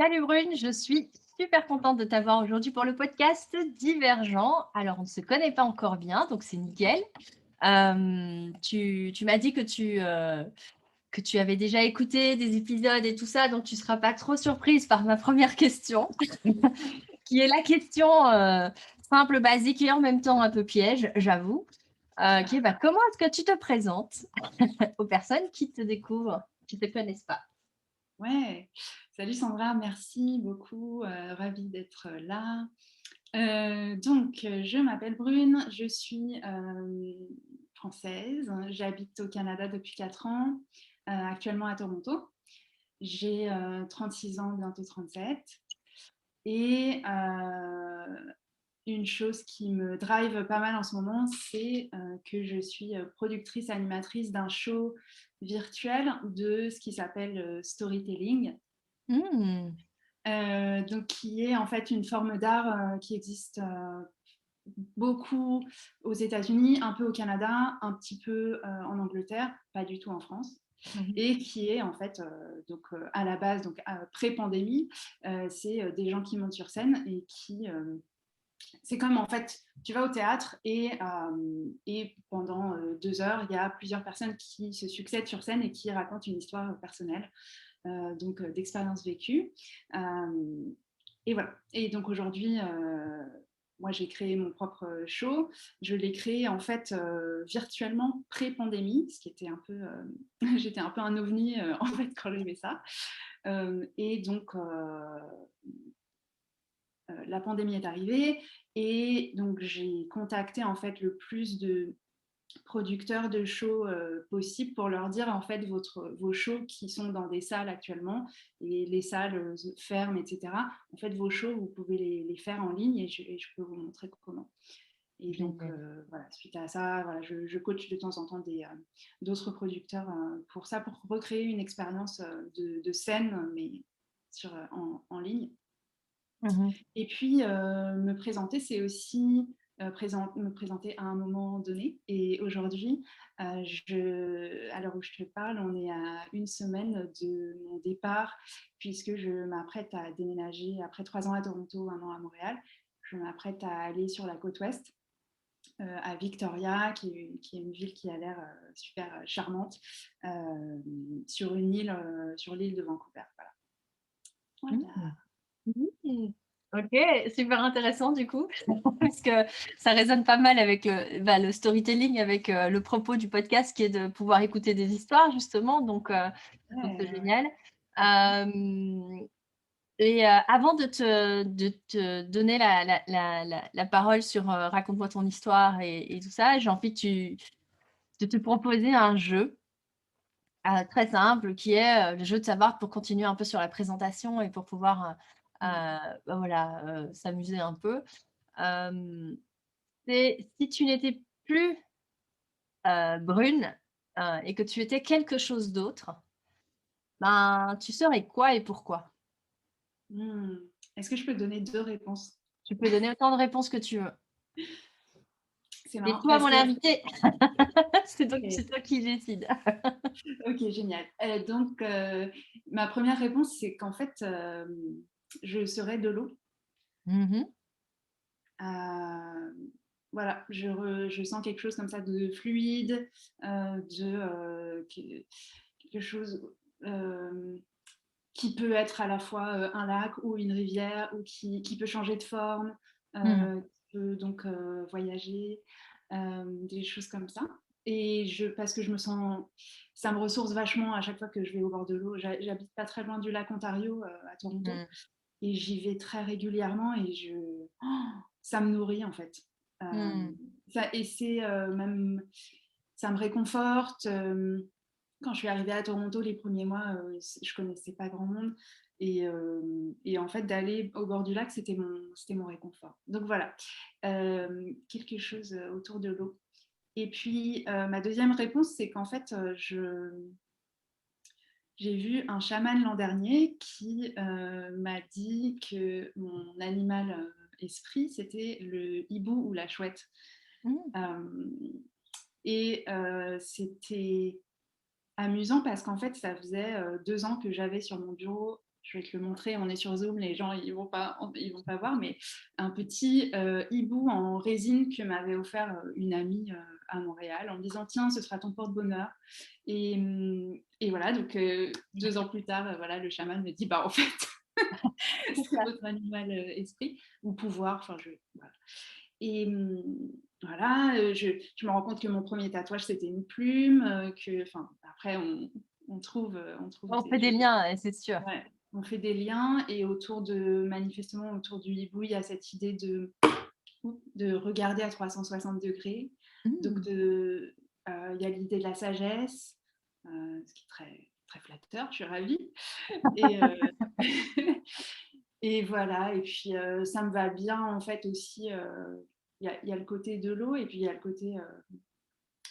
Salut Brune, je suis super contente de t'avoir aujourd'hui pour le podcast Divergent. Alors, on ne se connaît pas encore bien, donc c'est nickel. Tu m'as dit que tu avais déjà écouté des épisodes et tout ça, donc tu ne seras pas trop surprise par ma première question, qui est la question simple, basique et en même temps un peu piège, j'avoue, qui est comment est-ce que tu te présentes aux personnes qui te découvrent, qui ne te connaissent pas? Ouais, salut Sandra, merci beaucoup, ravie d'être là. Je m'appelle Brune, je suis française, j'habite au Canada depuis 4 ans, actuellement à Toronto. J'ai 36 ans, bientôt 37. Et une chose qui me drive pas mal en ce moment, c'est que je suis productrice animatrice d'un show virtuel de ce qui s'appelle storytelling. Hmm. Donc qui est en fait une forme d'art qui existe beaucoup aux États-Unis, un peu au Canada, un petit peu en Angleterre, pas du tout en France, Mhm. et qui est en fait à la base, donc pré-pandémie, c'est des gens qui montent sur scène et qui c'est comme en fait, tu vas au théâtre et pendant 2 heures, il y a plusieurs personnes qui se succèdent sur scène et qui racontent une histoire personnelle, d'expériences vécues. Euh, et voilà. Et donc aujourd'hui, moi j'ai créé mon propre show. Je l'ai créé en fait virtuellement pré-pandémie, ce qui était un peu, j'étais un peu un ovni en fait quand j'ai fait ça. Et donc la pandémie est arrivée et donc j'ai contacté en fait le plus de producteurs de shows possibles pour leur dire en fait vos shows qui sont dans des salles actuellement et les salles ferment, etc. En fait, vos shows, vous pouvez les faire en ligne et je peux vous montrer comment. Et donc, Génial. voilà, suite à ça, voilà, je coach de temps en temps d'autres producteurs pour ça, pour recréer une expérience de scène, mais en ligne. Mhm. Et puis, me présenter, c'est aussi me présenter à un moment donné. Et aujourd'hui, à l'heure où je te parle, on est à une semaine de mon départ, puisque je m'apprête à déménager après 3 ans à Toronto, 1 an à Montréal. Je m'apprête à aller sur la côte ouest, à Victoria, qui est une ville qui a l'air super charmante, sur une île, sur l'île de Vancouver. Voilà. Mmh. Voilà. Mmh. OK, super intéressant du coup, parce que ça résonne pas mal avec le storytelling, avec le propos du podcast qui est de pouvoir écouter des histoires justement, donc c'est Ouais, ouais. génial. Hem et avant de te donner la parole sur, raconte-moi ton histoire et tout ça, j'ai envie de te proposer un jeu. Très simple qui est, le jeu de savoir pour continuer un peu sur la présentation et pour pouvoir, Mm. bah, voilà, s'amuser un peu. Hem, c'est si tu n'étais plus, brune, et que tu étais quelque chose d'autre, ben, tu serais quoi et pourquoi? Hmm. Est-ce que je peux donner 2 réponses? Tu peux donner autant de réponses que tu veux. C'est C'est marrant toi parce mon que... invité, c'est Ok, toi qui décides. ok, génial. Ma première réponse, c'est qu'en fait, je serais de l'eau. Mmh. Euh, voilà, je sens quelque chose comme ça de fluide, quelque chose euh, qui peut être à la fois un lac ou une rivière ou qui peut changer de forme, Mmh. qui peut donc voyager, des choses comme ça. Parce que ça me ressource vachement à chaque fois que je vais au bord de l'eau. J'habite pas très loin du lac Ontario, à Toronto, Mmh. et j'y vais très régulièrement ça me nourrit en fait. Euh, Mmh. et c'est même, ça me réconforte. Quand je suis arrivée à Toronto les premiers mois, je connaissais pas grand monde. Et en fait, d'aller au bord du lac, c'était mon réconfort. Donc voilà, quelque chose autour de l'eau. Et puis, ma deuxième réponse, c'est qu'en fait, j'ai vu un chaman l'an dernier qui m'a dit que mon animal esprit, c'était le hibou ou la chouette. Mmh. Euh, c'était amusant parce qu'en fait, ça faisait 2 ans que j'avais sur mon bureau je vais te le montrer, on est sur Zoom, les gens ils vont pas voir, mais un petit hibou en résine que m'avait offert une amie à Montréal en me disant tiens, ce sera ton porte-bonheur. Et voilà, donc 2 ans plus tard, voilà, le chaman me dit bah en fait, c'est votre animal esprit ou pouvoir, enfin voilà. Et voilà, je me rends compte que mon premier tatouage c'était une plume, que, enfin après on trouve On des fait des choses. liens, c'est sûr. Ouais, on fait des liens et manifestement autour du hibou, il y a cette idée de regarder à 360 degrés. Donc, Mmh. il y a l'idée de la sagesse, ce qui est très, très flatteur, je suis ravie. Et, et voilà, et puis ça me va bien en fait aussi. Il y a le côté de l'eau et puis il y a le côté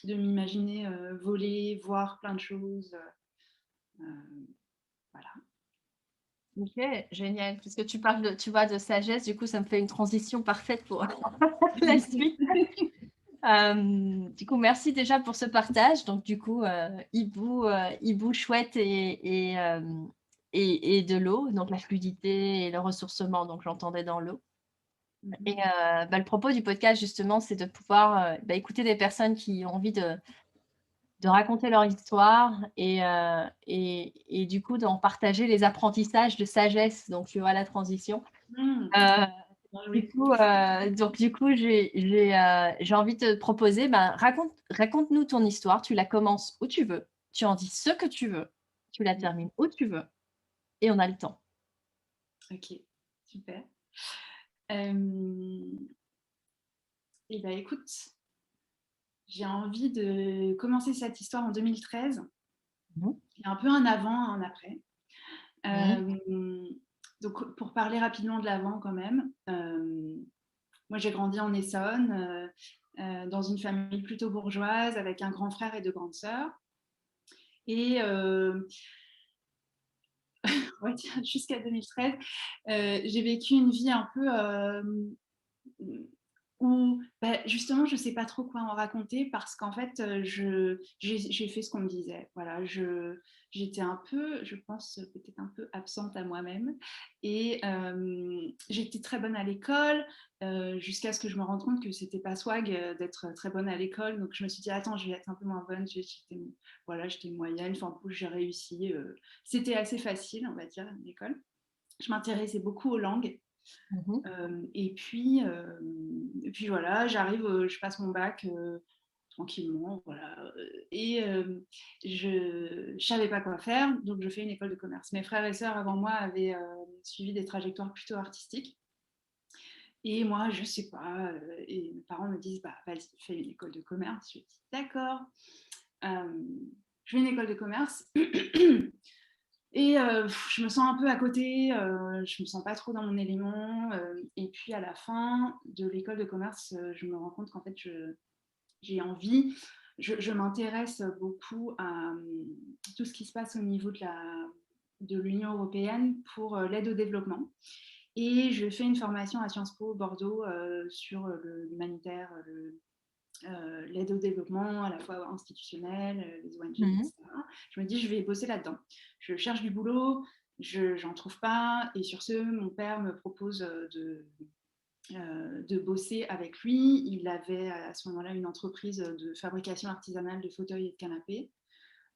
de m'imaginer voler, voir plein de choses. Euh, voilà. OK, génial. Puisque tu parles de tu vois, de sagesse, du coup, ça me fait une transition parfaite pour la suite. Du coup, merci déjà pour ce partage. Donc du coup, hibou chouette et de l'eau, donc la fluidité et le ressourcement, donc j'entendais dans l'eau. Et le propos du podcast justement, c'est de pouvoir, écouter des personnes qui ont envie de raconter leur histoire et du coup d'en partager les apprentissages de sagesse. Donc tu vois la transition. Mm. Heu, Ah du oui. coup, j'ai envie de te proposer, ben, raconte-nous ton histoire. Tu la commences où tu veux, tu en dis ce que tu veux, tu la termines où tu veux et on a le temps. Ok, super. Euh, et ben écoute, j'ai envie de commencer cette histoire en 2013. Mmh Il y a un peu un avant, un après. mh. Euh, donc, pour parler rapidement de l'avant quand même, moi j'ai grandi en Essonne, dans une famille plutôt bourgeoise, avec un grand frère et 2 grandes sœurs. Et ouais, jusqu'à 2013, j'ai vécu une vie un peu où bah, justement je ne sais pas trop quoi en raconter parce qu'en fait j'ai fait ce qu'on me disait. Voilà, j'étais un peu, je pense peut-être un peu absente à moi-même et j'étais très bonne à l'école jusqu'à ce que je me rende compte que c'était pas swag d'être très bonne à l'école. Donc je me suis dit attends, je vais être un peu moins bonne. J'étais moyenne, enfin j'ai réussi. C'était assez facile, on va dire, à l'école. Je m'intéressais beaucoup aux langues. Mmh. Et puis voilà, j'arrive, je passe mon bac tranquillement, voilà. Et je ne savais pas quoi faire, donc je fais une école de commerce. Mes frères et sœurs avant moi avaient suivi des trajectoires plutôt artistiques. Et moi, je ne sais pas. Et mes parents me disent, bah, vas-y, fais une école de commerce. Je dis, d'accord. Euh, je fais une école de commerce. Et je me sens un peu à côté, je me sens pas trop dans mon élément. Et puis à la fin de l'école de commerce, je me rends compte qu'en fait, j'ai envie, je m'intéresse beaucoup à tout ce qui se passe au niveau de l'Union européenne pour l'aide au développement. Et je fais une formation à Sciences Po Bordeaux sur l'humanitaire, l'aide au développement, à la fois institutionnelle, les ONG, Mmh. etc. Je me dis, je vais bosser là-dedans. Je cherche du boulot, j'en trouve pas. Et sur ce, mon père me propose de bosser avec lui. Il avait à ce moment-là une entreprise de fabrication artisanale de fauteuils et de canapés.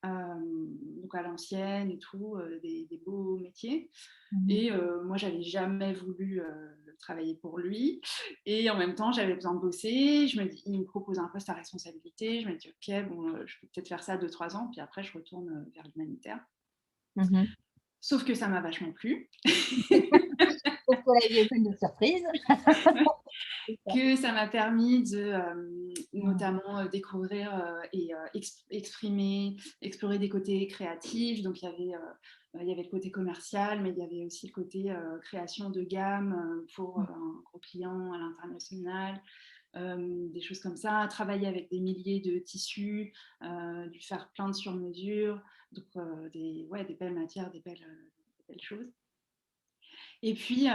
Donc à l'ancienne et tout, des beaux métiers. Mmh. Et moi, j'avais jamais voulu travailler pour lui. Et en même temps, j'avais besoin de bosser. Il me propose un poste à responsabilité. Je me dis, OK, bon, je peux peut-être faire ça 2-3 ans. Puis après, je retourne vers l'humanitaire. Mmh. Sauf que ça m'a vachement plu. Pourquoi la vie est pleine de surprises. C'est ça. Que ça m'a permis de Mmh. notamment découvrir et exprimer, explorer des côtés créatifs. Donc il y avait le côté commercial, mais il y avait aussi le côté création de gamme pour un gros client à l'international, des choses comme ça, travailler avec des milliers de tissus, du faire plein de sur-mesure, donc des belles matières, des belles choses. Et puis,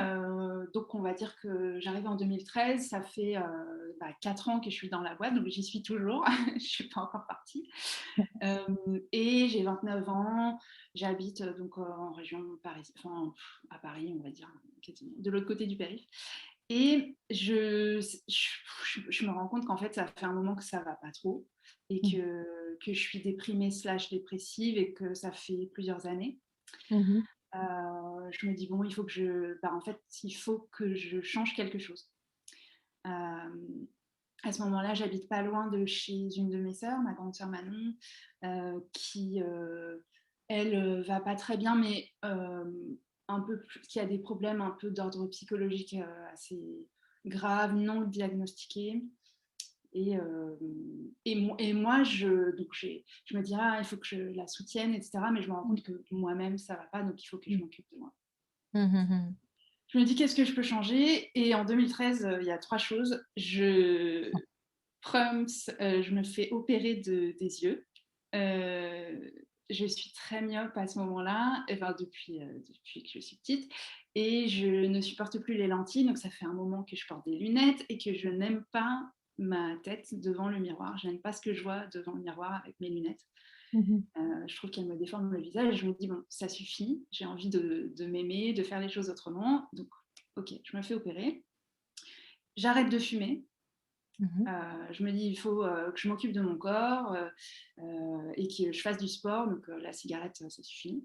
donc on va dire que j'arrive en 2013, ça fait 4 ans que je suis dans la boîte, donc j'y suis toujours, je ne suis pas encore partie. Et j'ai 29 ans, J'habite donc en région parisienne, enfin à Paris, on va dire, quasiment, de l'autre côté du périph'. Et je me rends compte qu'en fait, ça fait un moment que ça va pas trop et que je suis déprimée slash dépressive et que ça fait plusieurs années. Mhm. Je me dis, bon, il faut que en fait, il faut que je change quelque chose. À ce moment-là, j'habite pas loin de chez une de mes sœurs, ma grande sœur Manon, qui, elle, va pas très bien, mais un peu plus, qui a des problèmes un peu d'ordre psychologique assez graves, non diagnostiqués. Et moi, donc je me dis, ah, il faut que je la soutienne, etc. Mais je me rends compte que moi-même, ça va pas, donc il faut que je m'occupe de moi. Mhm. Je me dis, qu'est-ce que je peux changer? Et en 2013, il y a 3 choses. Je me fais opérer des yeux. Je suis très myope à ce moment-là, enfin, depuis que je suis petite, et je ne supporte plus les lentilles, donc ça fait un moment que je porte des lunettes et que je n'aime pas ma tête devant le miroir. Je n'aime pas ce que je vois devant le miroir avec mes lunettes. Mhm. Je trouve qu'elles me déforment le visage et je me dis, bon, ça suffit, j'ai envie de m'aimer, de faire les choses autrement, donc ok, je me fais opérer. J'arrête de fumer. Mhm. Je me dis, il faut que je m'occupe de mon corps et que je fasse du sport. Donc, la cigarette, ça suffit.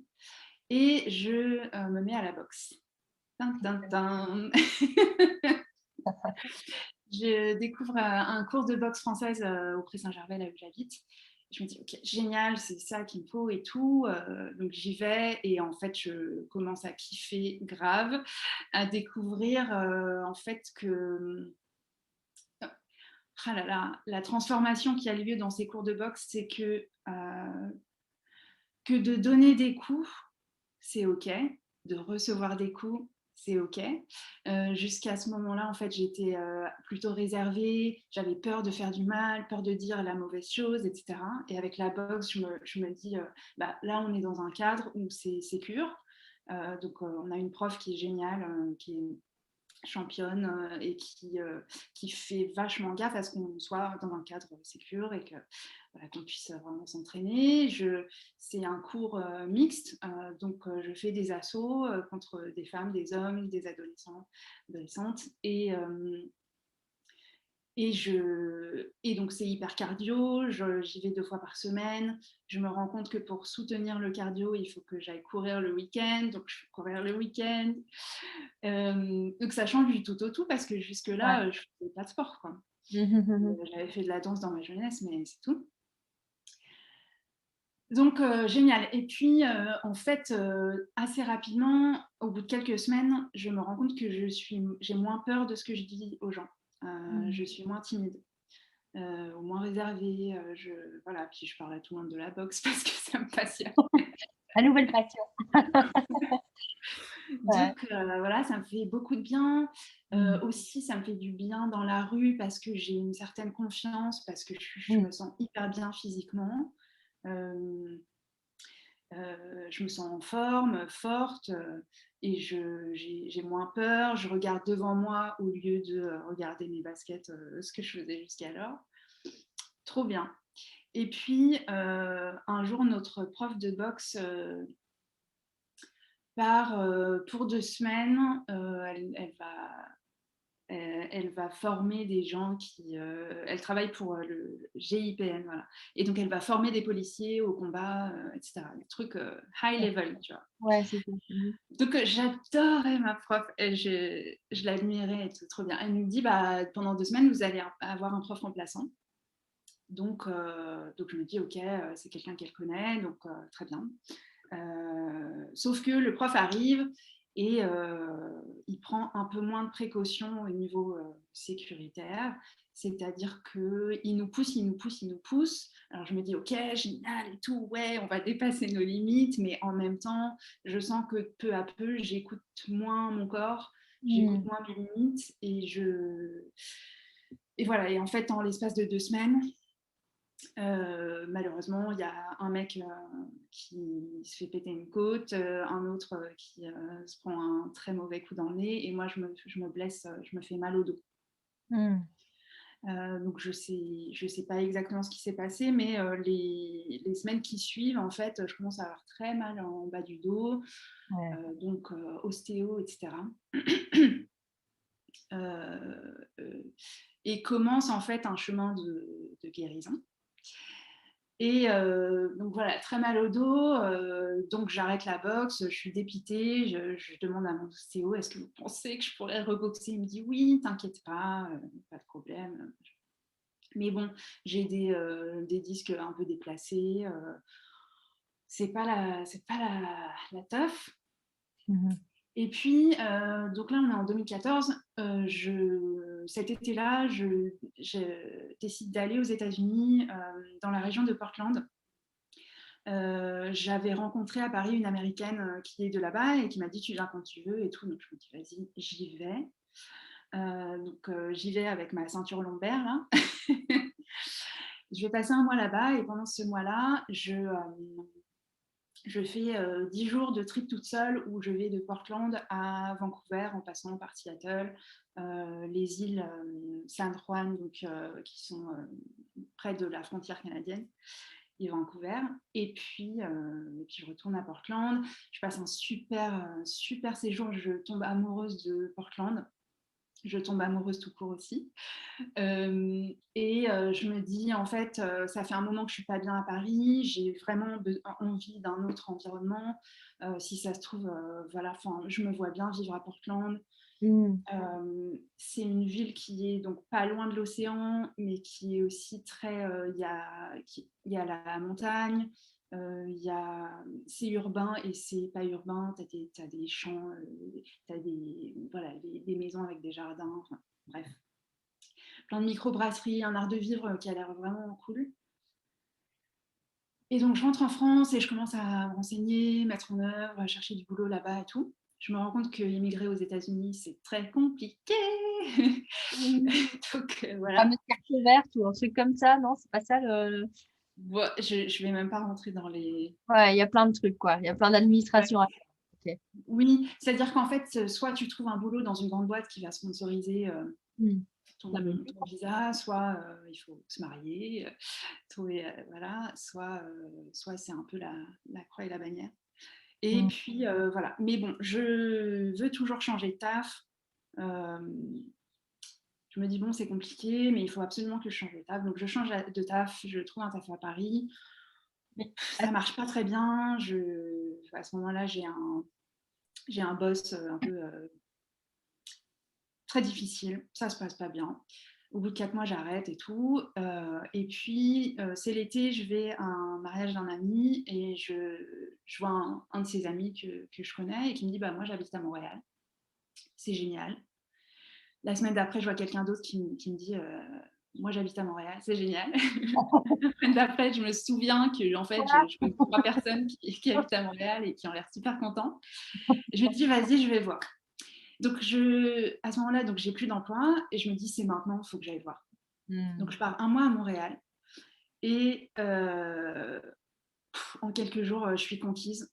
Et je me mets à la boxe. Tin, tin, tin. Je découvre un cours de boxe française au Pré-Saint-Gervais, là où j'habite. Je me dis, ok, génial, c'est ça qu'il me faut et tout. Donc, j'y vais et en fait, je commence à kiffer grave, à découvrir en fait que ah là là, la transformation qui a lieu dans ces cours de boxe, c'est que de donner des coups, c'est OK, de recevoir des coups, c'est OK. Jusqu'à ce moment-là, en fait, j'étais plutôt réservée, j'avais peur de faire du mal, peur de dire la mauvaise chose, etc. Et avec la boxe, je me dis, bah, là, on est dans un cadre où c'est sécure. Donc, on a une prof qui est géniale, qui est championne qui fait vachement gaffe à ce qu'on soit dans un cadre sécur et que voilà, qu'on puisse vraiment s'entraîner. C'est un cours mixte, donc je fais des assos contre des femmes, des hommes, des adolescents, adolescentes et donc c'est hyper cardio, j'y vais 2 fois par semaine. Je me rends compte que pour soutenir le cardio, il faut que j'aille courir le week-end, donc je vais courir le week-end. Donc ça change du tout au tout parce que Ouais. jusque-là, je ne faisais pas de sport, quoi. Mhm. J'avais fait de la danse dans ma jeunesse, mais c'est tout. Donc génial. Et puis en fait, assez rapidement, au bout de quelques semaines, je me rends compte que j'ai moins peur de ce que je dis aux gens. Je suis moins timide. Ou moins réservée, voilà, puis je parle à tout le monde de la boxe parce que ça me passionne. La nouvelle passion. Ouais. Donc voilà, ça me fait beaucoup de bien. Mm. Aussi, ça me fait du bien dans la rue parce que j'ai une certaine confiance, parce que je Mm. me sens hyper bien physiquement. Euh, je me sens en forme, forte, et j'ai moins peur. Je regarde devant moi au lieu de regarder mes baskets, ce que je faisais jusqu'alors. Trop bien. Et puis, un jour, notre prof de boxe part pour 2 semaines. Elle va former des gens qui. Elle travaille pour le GIPN, voilà. Et donc, elle va former des policiers au combat, etc. Des trucs high level, tu vois. Ouais, c'est ça. Mhm. Donc, j'adorais ma prof. Et je l'admirais et tout, trop bien. Elle nous dit, bah, pendant 2 semaines, vous allez avoir un prof remplaçant. Donc je me dis, ok, c'est quelqu'un qu'elle connaît, donc très bien. Sauf que le prof arrive et il prend un peu moins de précautions au niveau sécuritaire. C'est-à-dire qu'il nous pousse, il nous pousse, il nous pousse. Alors je me dis, ok, génial et tout, ouais, on va dépasser nos limites, mais en même temps, je sens que peu à peu, j'écoute moins mon corps, j'écoute Mm. moins mes limites et voilà. Et en fait, en l'espace de 2 semaines, malheureusement, il y a un mec qui se fait péter une côte, un autre qui se prend un très mauvais coup dans le nez, et moi je me blesse, je me fais mal au dos. Mm. Donc je sais pas exactement ce qui s'est passé, mais les semaines qui suivent, en fait, je commence à avoir très mal en bas du dos, Ouais. donc ostéo, etc. Euh, euh, et commence en fait un chemin de guérison. Et donc voilà, très mal au dos, donc j'arrête la boxe, je suis dépitée, je demande à mon ostéo, est-ce que vous pensez que je pourrais reboxer? Il me dit oui, t'inquiète pas de problème. Mais bon, j'ai des disques un peu déplacés, c'est pas la teuf. Mhm. Et puis, donc là, on est en 2014. Cet été-là, je décide d'aller aux États-Unis, dans la région de Portland. J'avais rencontré à Paris une Américaine qui est de là-bas et qui m'a dit tu viens quand tu veux et tout. Donc je me dis vas-y, j'y vais. Donc j'y vais avec ma ceinture lombaire là. Je vais passer un mois là-bas et pendant ce mois-là, je fais 10 jours de trip toute seule où je vais de Portland à Vancouver en passant par Seattle, les îles San Juan, donc, qui sont près de la frontière canadienne, et Vancouver. Et puis je retourne à Portland. Je passe un super séjour. Je tombe amoureuse de Portland. Je tombe amoureuse tout court aussi. Je me dis, en fait, ça fait un moment que je ne suis pas bien à Paris, j'ai vraiment envie d'un autre environnement. Si ça se trouve, voilà, je me vois bien vivre à Portland. Mm. C'est une ville qui est donc pas loin de l'océan, mais qui est aussi très. Il y a la montagne, c'est urbain et c'est pas urbain. T'as des champs, t'as voilà, des maisons avec des jardins. Enfin, bref, plein de micro-brasseries, un art de vivre qui a l'air vraiment cool. Et donc, je rentre en France et je commence à me renseigner, mettre en œuvre, à chercher du boulot là-bas et tout. Je me rends compte qu'immigrer aux États-Unis, c'est très compliqué. Mm. Donc, La voilà. carte verte ou un truc comme ça, non, c'est pas ça Bon, je vais même pas rentrer dans les. Ouais, il y a plein de trucs, quoi. Il y a plein Ouais. d'administrations à faire. Ok. Oui, c'est-à-dire qu'en fait, soit tu trouves un boulot dans une grande boîte qui va sponsoriser Mm. Ça me ton visa, soit il faut se marier, trouver, voilà, soit c'est un peu la croix et la bannière. Et Mm. puis, voilà. Mais bon, je veux toujours changer de taf. Euh, je me dis, bon, c'est compliqué, mais il faut absolument que je change de taf. Donc, je change de taf, je trouve un taf à Paris. Mais ça marche pas très bien. À ce moment-là, j'ai un boss un peu très difficile. Ça se passe pas bien. Au bout de 4 mois, j'arrête et tout. Et puis, c'est l'été, je vais à un mariage d'un ami et je vois un de ses amis que je connais et qui me dit, bah, moi, j'habite à Montréal. C'est génial. La semaine d'après, je vois quelqu'un d'autre qui me dit, moi, j'habite à Montréal. C'est génial. La semaine d'après, je me souviens que en fait, je connais 3 personnes qui habitent à Montréal et qui ont l'air super contents. Et je me dis, vas-y, je vais voir. Donc, à ce moment-là, donc, j'ai plus d'emploi et je me dis, c'est maintenant, il faut que j'aille voir. Donc, Mm. je pars un mois à Montréal et en quelques jours, je suis conquise.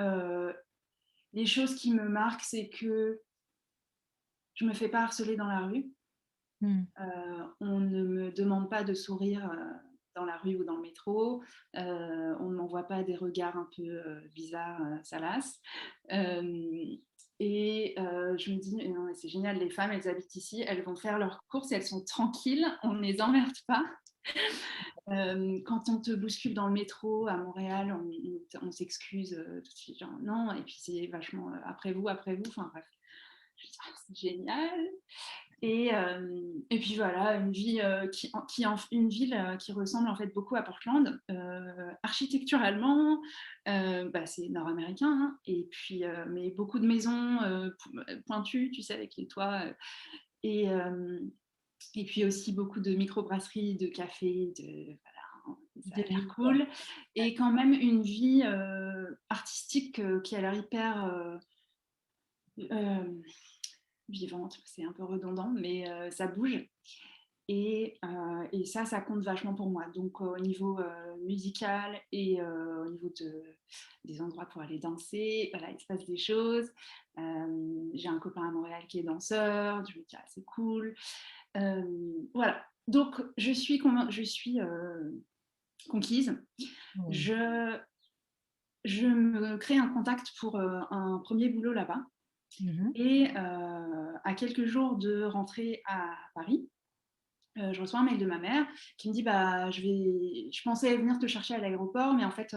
Euh, les choses qui me marquent, c'est que je ne me fais pas harceler dans la rue. Mm. On ne me demande pas de sourire dans la rue ou dans le métro. On ne m'envoie pas des regards un peu bizarres, salaces. Je me dis, non, c'est génial, les femmes, elles habitent ici, elles vont faire leurs courses, elles sont tranquilles, on ne les emmerde pas. Quand on te bouscule dans le métro à Montréal, on s'excuse tout de suite, genre non, et puis c'est vachement après vous, enfin bref. C'est génial. Et puis voilà, une vie une ville qui ressemble en fait beaucoup à Portland, architecturalement, bah, c'est nord-américain, hein, et puis mais beaucoup de maisons pointues, tu sais, avec les toits, et, euh, et puis aussi beaucoup de microbrasseries, de cafés, voilà, ça De a l'air vie, quoi. cool, et quand même une vie artistique qui a l'air hyper euh, vivante, c'est un peu redondant, mais ça bouge. Et ça compte vachement pour moi. Donc au niveau musical et au niveau des endroits pour aller danser, voilà, il se passe des choses. J'ai un copain à Montréal qui est danseur, je me dis, ah, c'est cool. Voilà. Donc, je suis conquise. Mmh. Je me crée un contact pour un premier boulot là-bas. Mmh. Et à quelques jours de rentrer à Paris, je reçois un mail de ma mère qui me dit bah, je pensais venir te chercher à l'aéroport, mais en fait,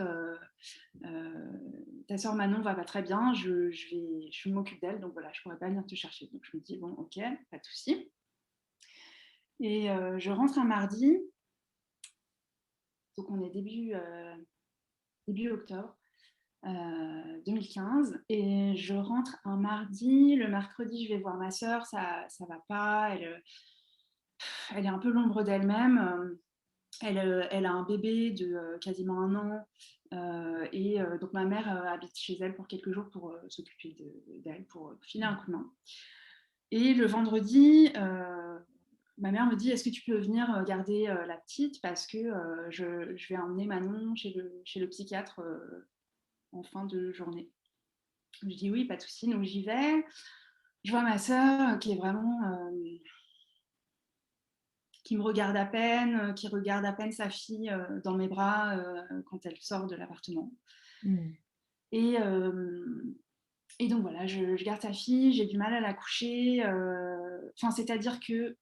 ta soeur Manon va pas très bien, je m'occupe d'elle, donc voilà, je pourrais pas venir te chercher. Donc je me dis bon, ok, pas de souci. Et je rentre un mardi, donc on est début octobre 2015, et je rentre un mardi. Le mercredi, je vais voir ma soeur, ça va pas, elle est un peu l'ombre d'elle-même. Elle a un bébé de quasiment 1 an. Donc ma mère habite chez elle pour quelques jours pour s'occuper d'elle, pour filer un coup de main. Et le vendredi, ma mère me dit est-ce que tu peux venir garder la petite parce que je vais emmener Manon chez le psychiatre en fin de journée. Je dis oui, pas de souci, donc j'y vais. Je vois ma soeur qui est vraiment qui me regarde à peine, qui regarde à peine sa fille dans mes bras quand elle sort de l'appartement. Mmh. Et, et donc voilà, je garde sa fille, j'ai du mal à la coucher. Enfin, c'est-à-dire que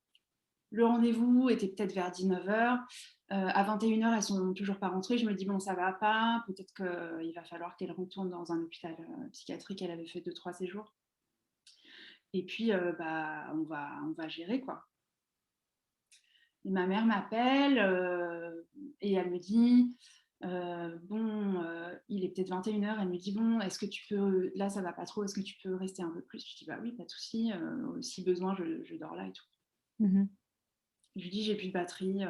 le rendez-vous était peut-être vers 19h. À 21h, elles sont toujours pas rentrées. Je me dis, bon, ça va pas. Peut-être qu'il va falloir qu'elle retourne dans un hôpital psychiatrique. Elle avait fait 2-3 séjours. Et puis, bah, on va gérer, quoi. Et ma mère m'appelle et elle me dit bon, il est peut-être 21h. Elle me dit bon, est-ce que tu peux, là ça va pas trop, est-ce que tu peux rester un peu plus? Je dis bah oui, pas de souci, si besoin, je dors là et tout. Mmh. Je lui dis j'ai plus de batterie,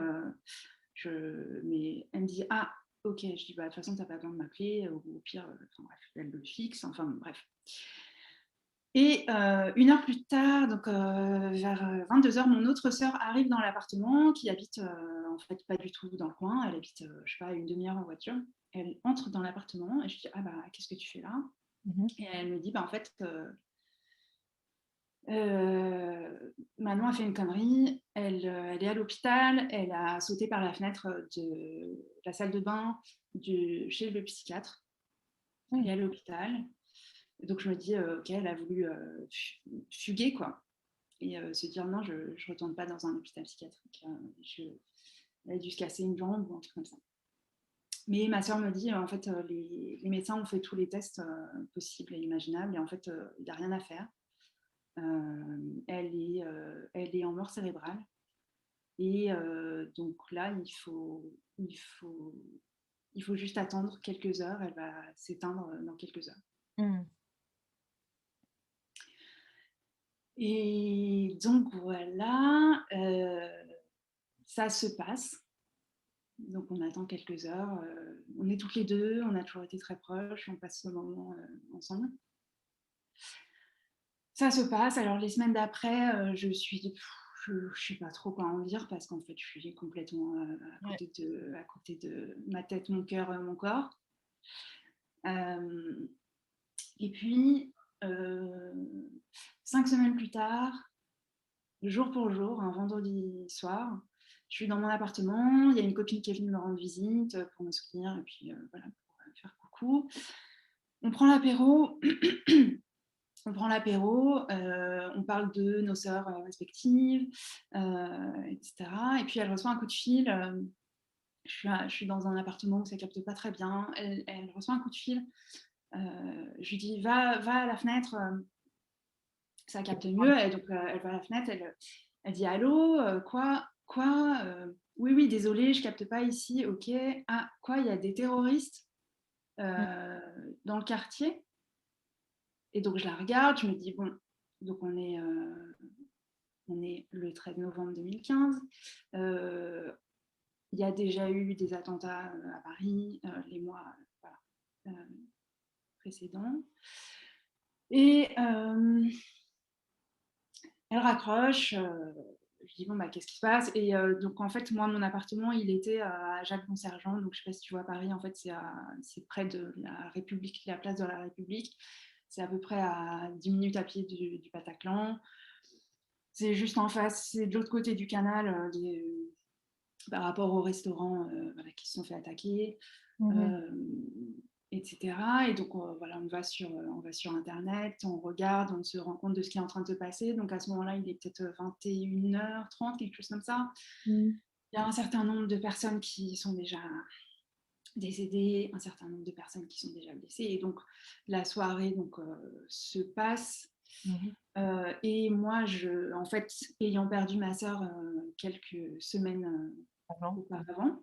mais elle me dit ah ok. Je dis bah de toute façon t'as pas besoin de m'appeler, ou au pire, enfin bref, elle le fixe, enfin bref. Et 1 heure plus tard, donc vers 22h, mon autre sœur arrive dans l'appartement, qui habite en fait pas du tout dans le coin. Elle habite, je sais pas, une demi-heure en voiture. Elle entre dans l'appartement et je dis ah bah qu'est-ce que tu fais là? Mmh. Et elle me dit bah en fait Manon a fait une connerie. Elle est à l'hôpital. Elle a sauté par la fenêtre de la salle de bain chez le psychiatre. Elle Mmh. est à l'hôpital. Donc je me dis ok, elle a voulu fuguer quoi. Et se dire non, je ne retourne pas dans un hôpital psychiatrique. Elle a dû se casser une jambe ou un truc comme ça. Mais ma soeur me dit, en fait, les médecins ont fait tous les tests possibles et imaginables, et en fait, il n'y a rien à faire. Elle est en mort cérébrale. Et donc là, il faut juste attendre quelques heures. Elle va s'éteindre dans quelques heures. Mmh. Et donc voilà, ça se passe. Donc on attend quelques heures. On est toutes les deux, on a toujours été très proches, on passe ce moment ensemble. Ça se passe. Alors les semaines d'après, je ne sais pas trop quoi en dire parce qu'en fait je suis complètement Ouais. à côté de ma tête, mon cœur, mon corps. Euh, et puis 5 semaines plus tard, jour pour jour, un vendredi soir, je suis dans mon appartement, il y a une copine qui est venue me rendre visite pour me soutenir et puis voilà, pour faire coucou. On prend l'apéro, on parle de nos sœurs respectives, etc. Et puis elle reçoit un coup de fil. Je suis dans un appartement où ça capte pas très bien. Elle reçoit un coup de fil. Je lui dis va à la fenêtre, ça capte mieux. Et donc elle va à la fenêtre, elle dit allô, quoi, oui, oui, désolé, je capte pas ici, ok. Ah, quoi, il y a des terroristes Mmh. euh, dans le quartier. Et donc je la regarde, je me dis bon, donc on est le 13 novembre 2015. Il y a déjà eu des attentats à Paris les mois voilà, précédents. Et elle raccroche. Je dis bon bah qu'est-ce qui se passe? Et donc en fait moi mon appartement il était à Jacques-Bonsergent, donc je sais pas si tu vois Paris, en fait c'est près de la République, la place de la République. C'est à peu près à 10 minutes à pied du Bataclan. C'est juste en face, c'est de l'autre côté du canal. par rapport aux restaurants voilà, qui se sont fait attaquer, etc. Et donc, voilà, on va sur Internet, on regarde, on se rend compte de ce qui est en train de se passer. Donc, à ce moment-là, il est peut-être 21h30, quelque chose comme ça. Il y a un certain nombre de personnes qui sont déjà décédées, un certain nombre de personnes qui sont déjà blessées. Et donc, la soirée se passe. Et moi, en fait, ayant perdu ma sœur quelques semaines auparavant,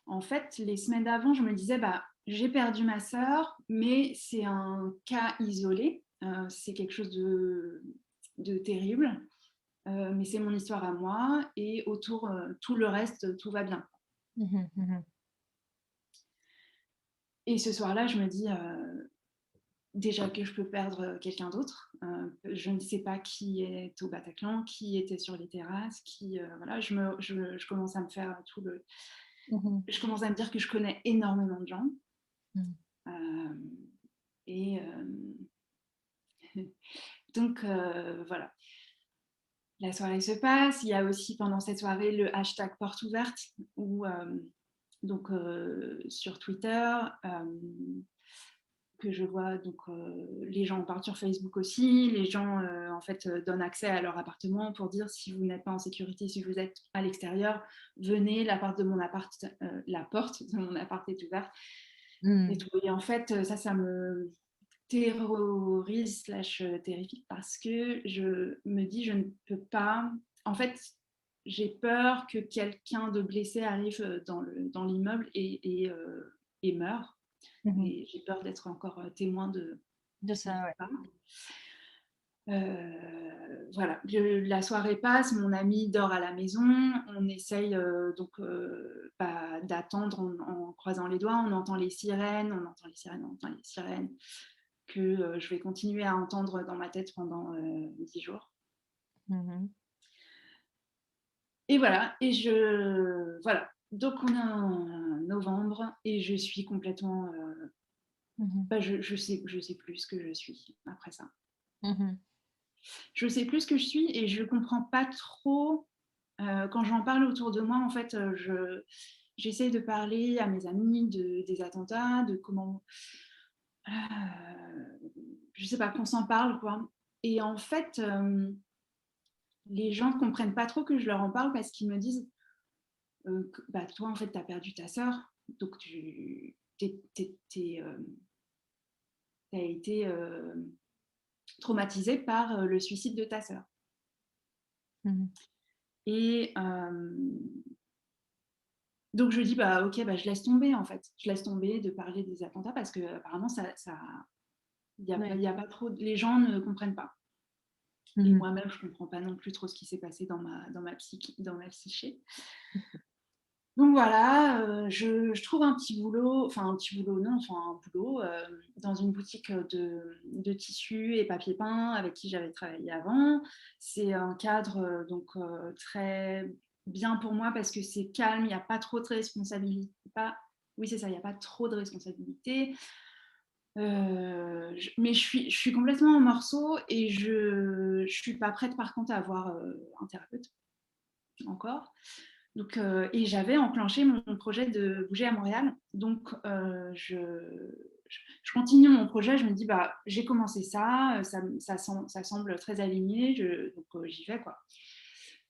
en fait, les semaines d'avant, je me disais, bah, j'ai perdu ma sœur, mais c'est un cas isolé, c'est quelque chose de terrible, mais c'est mon histoire à moi, et autour, tout le reste, tout va bien. Et ce soir-là, je me dis, déjà que je peux perdre quelqu'un d'autre. Je ne sais pas qui est au Bataclan, qui était sur les terrasses, voilà, je commence à me faire tout le... Je commence à me dire que je connais énormément de gens. Et donc, voilà. La soirée se passe. Il y a aussi pendant cette soirée le hashtag porte ouverte, où, sur Twitter, que je vois, donc les gens en parlent sur Facebook aussi, les gens en fait donnent accès à leur appartement pour dire si vous n'êtes pas en sécurité, si vous êtes à l'extérieur, venez, la porte de mon appart est ouverte. Et, tout. Et en fait, ça me terrorise / terrifie parce que je me dis je ne peux pas, en fait j'ai peur que quelqu'un de blessé arrive dans l'immeuble et meure. Et j'ai peur d'être encore témoin de ça. Voilà, la soirée passe, mon ami dort à la maison, on essaye d'attendre en croisant les doigts, on entend les sirènes, que je vais continuer à entendre dans ma tête pendant 10 jours. Et voilà, voilà. Donc on est en novembre et je suis complètement... je sais plus ce que je suis après ça. Je sais plus ce que je suis et je comprends pas trop. Quand j'en parle autour de moi, en fait, j'essaie de parler à mes amis des attentats, de comment... je sais pas, qu'on s'en parle, quoi. Et en fait, les gens ne comprennent pas trop que je leur en parle parce qu'ils me disent toi, en fait, tu as perdu ta sœur, donc tu as été traumatisée par le suicide de ta sœur. Et donc je dis ok, je laisse tomber, en fait. Je laisse tomber de parler des attentats parce que apparemment y a pas trop, les gens ne comprennent pas. Et moi-même, je comprends pas non plus trop ce qui s'est passé dans ma psyché. Donc voilà, je trouve un boulot dans une boutique de tissus et papier peint avec qui j'avais travaillé avant. C'est un cadre très bien pour moi parce que c'est calme, il n'y a pas trop de responsabilité. Oui, c'est ça, il n'y a pas trop de responsabilité. Mais je suis complètement en morceaux et je ne suis pas prête par contre à avoir un thérapeute encore. Donc, et j'avais enclenché mon projet de bouger à Montréal. Donc, je continue mon projet. Je me dis, j'ai commencé ça semble très aligné. Donc, j'y vais, quoi.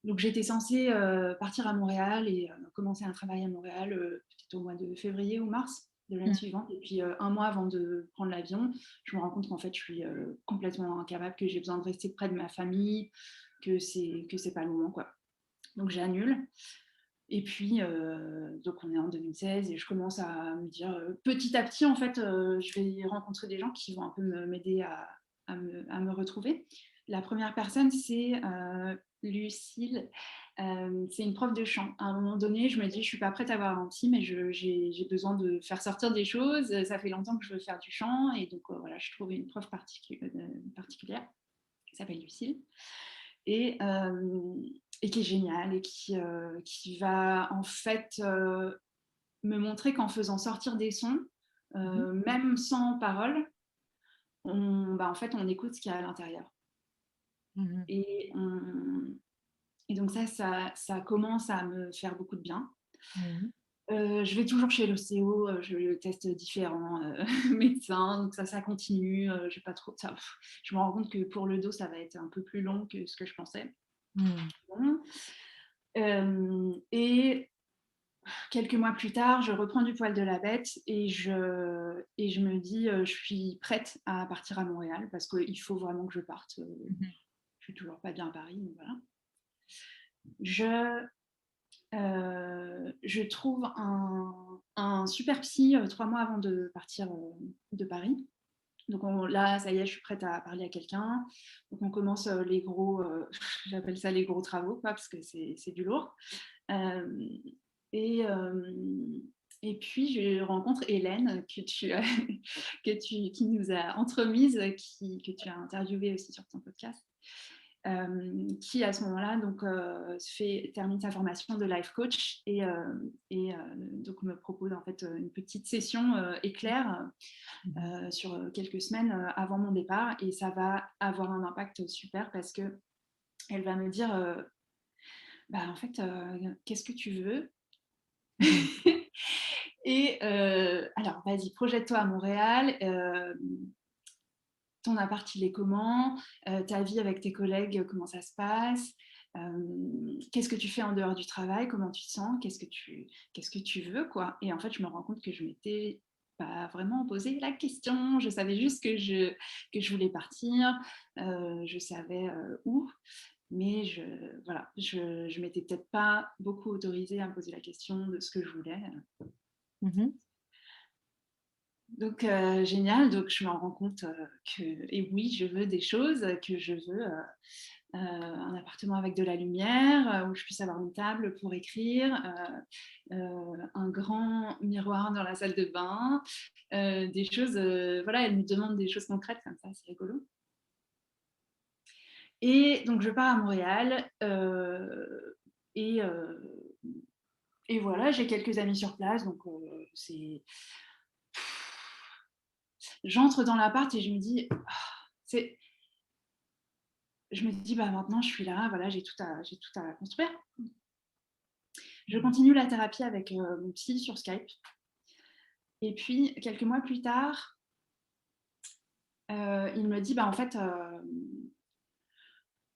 Donc, j'étais censée partir à Montréal et commencer un travail à Montréal peut-être au mois de février ou mars de l'année suivante. Et puis, un mois avant de prendre l'avion, je me rends compte qu'en fait, je suis complètement incapable, que j'ai besoin de rester près de ma famille, que c'est pas le moment, quoi. Donc, j'annule. Et puis, donc on est en 2016 et je commence à me dire petit à petit, en fait, je vais rencontrer des gens qui vont un peu m'aider à me retrouver. La première personne, c'est Lucille. C'est une prof de chant. À un moment donné, je me dis, je ne suis pas prête à avoir un psy, mais j'ai besoin de faire sortir des choses. Ça fait longtemps que je veux faire du chant. Et donc, voilà, je trouve une prof particulière qui s'appelle Lucille. Et qui est génial et qui va en fait me montrer qu'en faisant sortir des sons, même sans parole, en fait, on écoute ce qu'il y a à l'intérieur. Et Et donc ça commence à me faire beaucoup de bien. Mhm. Je vais toujours chez l'ostéo, je teste différents médecins, donc ça continue. J'ai pas trop, je me rends compte que pour le dos, ça va être un peu plus long que ce que je pensais. Mhm. Bon. Et quelques mois plus tard, je reprends du poil de la bête et je me dis, je suis prête à partir à Montréal parce qu'il faut vraiment que je parte. Je suis toujours pas bien à Paris, donc voilà. Je trouve un super psy 3 mois avant de partir de Paris. Donc là, ça y est, je suis prête à parler à quelqu'un. Donc on commence les gros, j'appelle ça les gros travaux, quoi, parce que c'est du lourd. Euh, et, euh, et puis je rencontre Hélène qui nous a entremise, que tu as interviewée aussi sur ton podcast. Qui à ce moment-là donc, termine sa formation de life coach et donc me propose en fait une petite session éclair sur quelques semaines avant mon départ, et ça va avoir un impact super parce que elle va me dire en fait qu'est-ce que tu veux. Et alors vas-y, projette-toi à Montréal. Ton appart, il est comment, ta vie avec tes collègues, comment ça se passe, qu'est-ce que tu fais en dehors du travail, comment tu te sens, qu'est-ce que tu veux, quoi. Et en fait, je me rends compte que je m'étais pas vraiment posé la question. Je savais juste que je voulais partir, je savais où, mais je m'étais peut-être pas beaucoup autorisée à me poser la question de ce que je voulais. Mhm. Donc, génial. Donc, je me rends compte et oui, je veux des choses, que je veux un appartement avec de la lumière, où je puisse avoir une table pour écrire, un grand miroir dans la salle de bain, des choses, voilà, elle me demande des choses concrètes comme ça, c'est rigolo. Et donc, je pars à Montréal et, euh, et voilà, j'ai quelques amis sur place, donc j'entre dans l'appart et je me dis, c'est maintenant je suis là, voilà, j'ai tout à construire. Je continue la thérapie avec mon psy sur Skype. Et puis quelques mois plus tard, il me dit en fait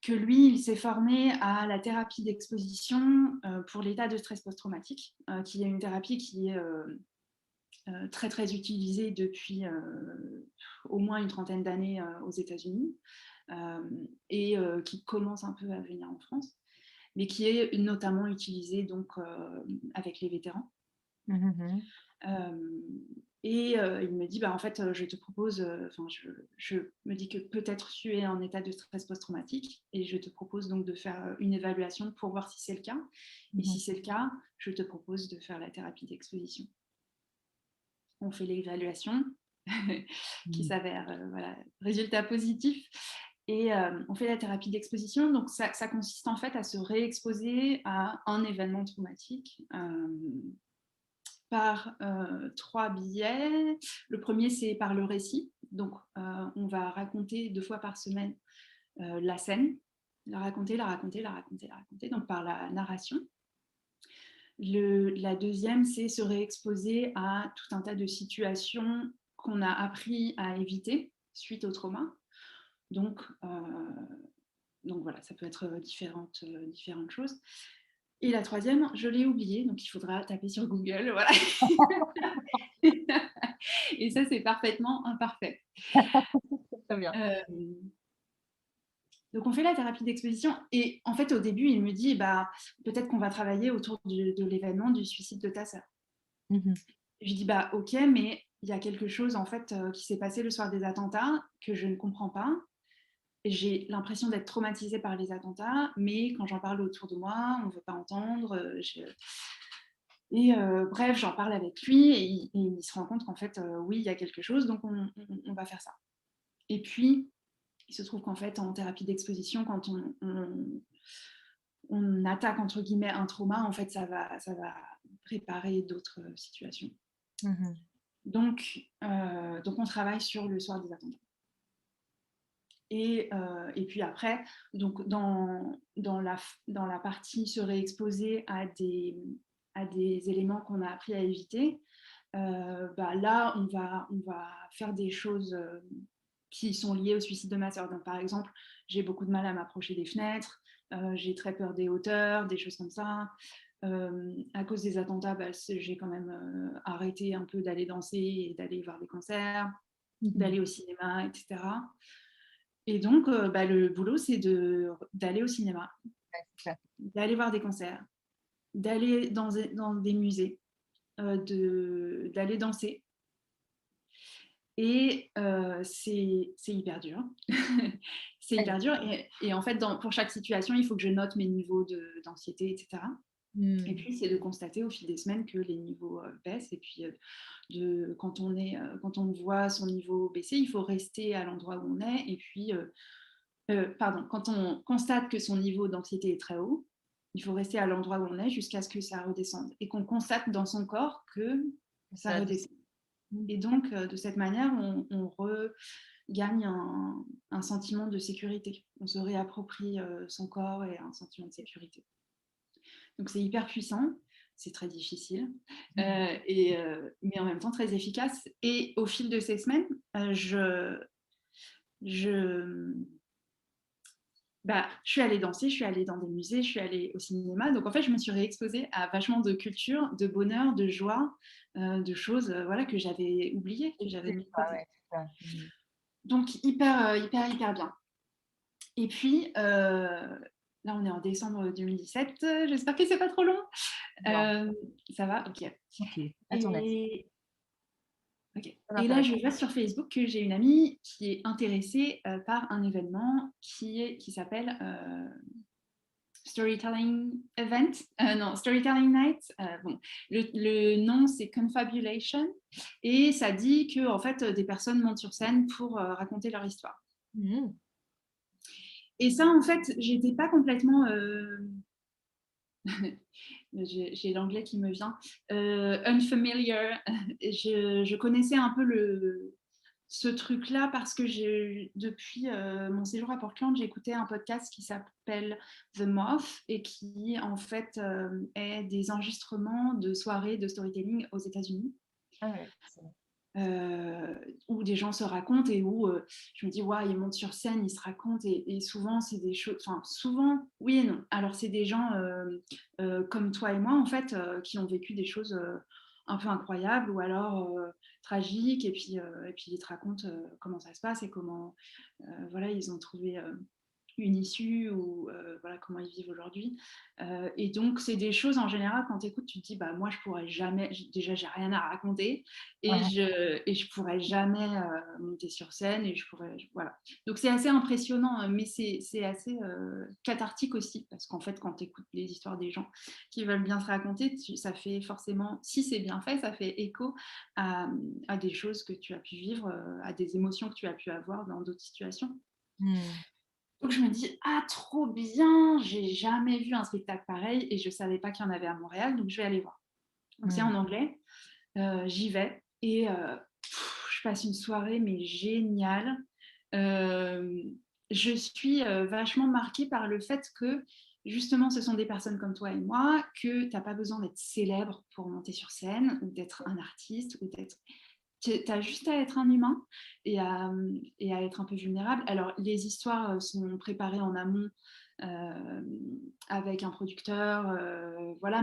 que lui, il s'est formé à la thérapie d'exposition pour l'état de stress post-traumatique, qui est une thérapie qui est très très utilisée depuis au moins une trentaine d'années aux États-Unis, et qui commence un peu à venir en France, mais qui est notamment utilisée donc avec les vétérans. Mhm. Et il me dit, en fait, je te propose, je me dis que peut-être tu es en état de stress post-traumatique, et je te propose donc de faire une évaluation pour voir si c'est le cas. Et si c'est le cas, je te propose de faire la thérapie d'exposition. On fait l'évaluation qui s'avère, voilà, résultat positif. Et on fait la thérapie d'exposition. Donc ça consiste en fait à se réexposer à un événement traumatique par 3 biais. Le premier, c'est par le récit. Donc, on va raconter 2 fois par semaine la scène, la raconter, la raconter, la raconter, la raconter, donc par la narration. La deuxième, c'est se réexposer à tout un tas de situations qu'on a appris à éviter suite au trauma. Donc voilà, ça peut être différentes choses. Et la troisième, je l'ai oubliée, donc il faudra taper sur Google, voilà. Et ça, c'est parfaitement imparfait. Très bien. Donc, on fait la thérapie d'exposition. Et en fait, au début, il me dit, peut-être qu'on va travailler autour de l'événement du suicide de ta sœur. Mhm. Je lui dis, ok, mais il y a quelque chose en fait qui s'est passé le soir des attentats que je ne comprends pas. J'ai l'impression d'être traumatisée par les attentats, mais quand j'en parle autour de moi, on ne veut pas entendre. Et bref, j'en parle avec lui et il se rend compte qu'en fait, oui, il y a quelque chose, donc on va faire ça. Et puis, il se trouve qu'en fait, en thérapie d'exposition, quand on attaque entre guillemets un trauma, en fait, ça va préparer d'autres situations. Mhm. Donc, on travaille sur le soir des attentats. Et puis après, donc dans la partie se réexposer à des éléments qu'on a appris à éviter, là, on va faire des choses qui sont liées au suicide de ma sœur. Donc, par exemple, j'ai beaucoup de mal à m'approcher des fenêtres, j'ai très peur des hauteurs, des choses comme ça. À cause des attentats, j'ai quand même arrêté un peu d'aller danser et d'aller voir des concerts, d'aller au cinéma, etc. Et donc, le boulot, c'est d'aller au cinéma, d'aller voir des concerts, d'aller dans des musées, d'aller danser. Et c'est hyper dur. C'est hyper dur. Et en fait, pour chaque situation, il faut que je note mes niveaux d'anxiété, etc. Et puis, c'est de constater au fil des semaines que les niveaux baissent. Et puis, quand on voit son niveau baisser, il faut rester à l'endroit où on est. Et puis, quand on constate que son niveau d'anxiété est très haut, il faut rester à l'endroit où on est jusqu'à ce que ça redescende. Et qu'on constate dans son corps que ça redescend. Et donc, de cette manière, on regagne un sentiment de sécurité. On se réapproprie son corps et un sentiment de sécurité. Donc, c'est hyper puissant, c'est très difficile, mais en même temps très efficace. Et au fil de ces semaines, je suis allée danser, je suis allée dans des musées, je suis allée au cinéma. Donc, en fait, je me suis réexposée à vachement de culture, de bonheur, de joie, de choses que j'avais oubliées, que j'avais mis de côté. Donc, hyper bien. Et puis, là, on est en décembre 2017. J'espère que c'est pas trop long. Ça va? Ok. Et là, je vois sur Facebook que j'ai une amie qui est intéressée par un événement qui s'appelle Storytelling Event. Non, Storytelling Night. Le nom, c'est Confabulation. Et ça dit que, en fait, des personnes montent sur scène pour raconter leur histoire. Et ça, en fait, j'étais pas complètement... j'ai l'anglais qui me vient. Unfamiliar. Je connaissais un peu ce truc-là parce que depuis mon séjour à Portland, j'ai écouté un podcast qui s'appelle The Moth et qui, en fait, est des enregistrements de soirées de storytelling aux États-Unis. Où des gens se racontent et où je me dis ils montent sur scène, ils se racontent et souvent c'est des choses, souvent oui et non. Alors c'est des gens comme toi et moi en fait qui ont vécu des choses un peu incroyables ou alors tragiques et puis ils te racontent comment ça se passe et comment ils ont trouvé une issue ou comment ils vivent aujourd'hui. Et donc, c'est des choses en général, quand tu écoutes, tu te dis, moi, je pourrais jamais, déjà, j'ai rien à raconter et je pourrais jamais monter sur scène et voilà. Donc, c'est assez impressionnant, mais c'est assez cathartique aussi parce qu'en fait, quand tu écoutes les histoires des gens qui veulent bien se raconter, ça fait forcément, si c'est bien fait, ça fait écho à des choses que tu as pu vivre, à des émotions que tu as pu avoir dans d'autres situations. Donc je me dis, trop bien, j'ai jamais vu un spectacle pareil et je savais pas qu'il y en avait à Montréal, donc je vais aller voir. Donc c'est en anglais, j'y vais et je passe une soirée mais géniale. Je suis vachement marquée par le fait que justement ce sont des personnes comme toi et moi, que tu n'as pas besoin d'être célèbre pour monter sur scène ou d'être un artiste ou d'être... Tu as juste à être un humain et à être un peu vulnérable. Alors, les histoires sont préparées en amont avec un producteur,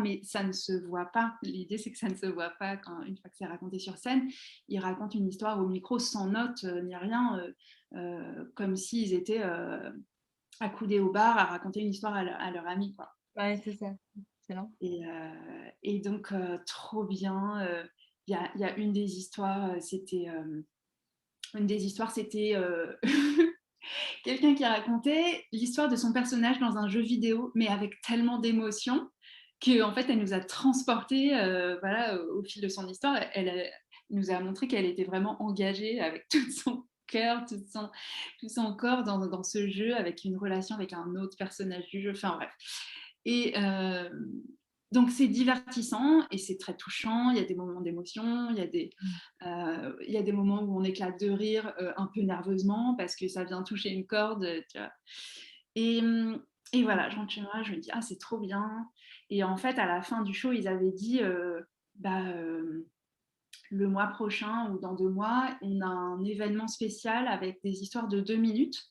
mais ça ne se voit pas. L'idée, c'est que ça ne se voit pas une fois que c'est raconté sur scène. Ils racontent une histoire au micro sans notes ni rien, comme s'ils étaient accoudés au bar à raconter une histoire à leur ami, quoi. Ouais, c'est ça. Excellent. Et donc, trop bien. Il y a une des histoires, c'était quelqu'un qui racontait l'histoire de son personnage dans un jeu vidéo, mais avec tellement d'émotion qu'en fait, elle nous a transportés au fil de son histoire. Elle nous a montré qu'elle était vraiment engagée avec tout son cœur, tout son corps dans ce jeu, avec une relation avec un autre personnage du jeu. Enfin bref. Et Donc, c'est divertissant et c'est très touchant. Il y a des moments d'émotion, il y a des moments où on éclate de rire un peu nerveusement parce que ça vient toucher une corde, tu vois. Et, et voilà, je rentre chez moi, je me dis, ah, c'est trop bien. Et en fait, à la fin du show, ils avaient dit, le mois prochain ou dans 2 mois, on a un événement spécial avec des histoires de 2 minutes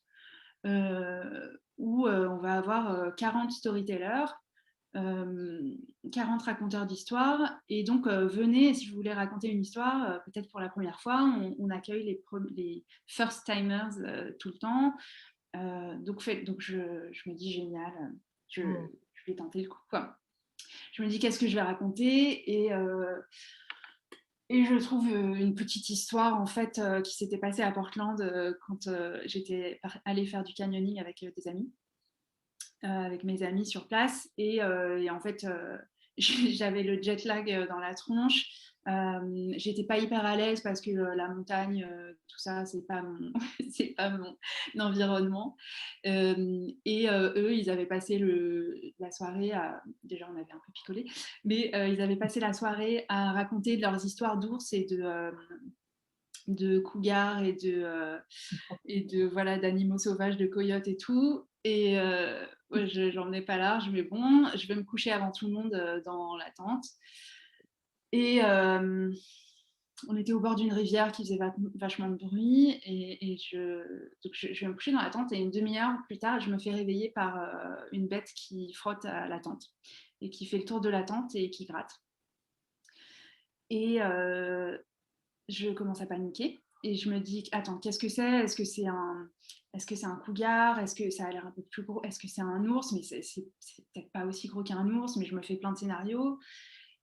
où on va avoir 40 storytellers, 40 raconteurs d'histoires. Et donc, venez, si vous voulez raconter une histoire, peut-être pour la première fois, on accueille les first timers tout le temps. Donc je me dis génial, je vais tenter le coup, quoi. Je me dis qu'est-ce que je vais raconter et je trouve une petite histoire en fait qui s'était passée à Portland quand j'étais allée faire du canyoning avec des amis, avec mes amis sur place et en fait j'avais le jet lag dans la tronche. J'étais pas hyper à l'aise parce que la montagne, tout ça, c'est pas mon, c'est pas mon environnement. Eux, ils avaient passé la soirée déjà on avait un peu picolé, mais ils avaient passé la soirée à raconter leurs histoires d'ours et de cougars et de voilà d'animaux sauvages, de coyotes et tout. Et ouais, j'en ai pas large, mais bon, je vais me coucher avant tout le monde dans la tente. Et on était au bord d'une rivière qui faisait vachement de bruit. Donc je vais me coucher dans la tente et une demi-heure plus tard, je me fais réveiller par une bête qui frotte à la tente et qui fait le tour de la tente et qui gratte. Et je commence à paniquer et je me dis attends, qu'est-ce que c'est? Est-ce que c'est un cougar? Est-ce que ça a l'air un peu plus gros? Est-ce que c'est un ours? Mais c'est peut-être pas aussi gros qu'un ours, mais je me fais plein de scénarios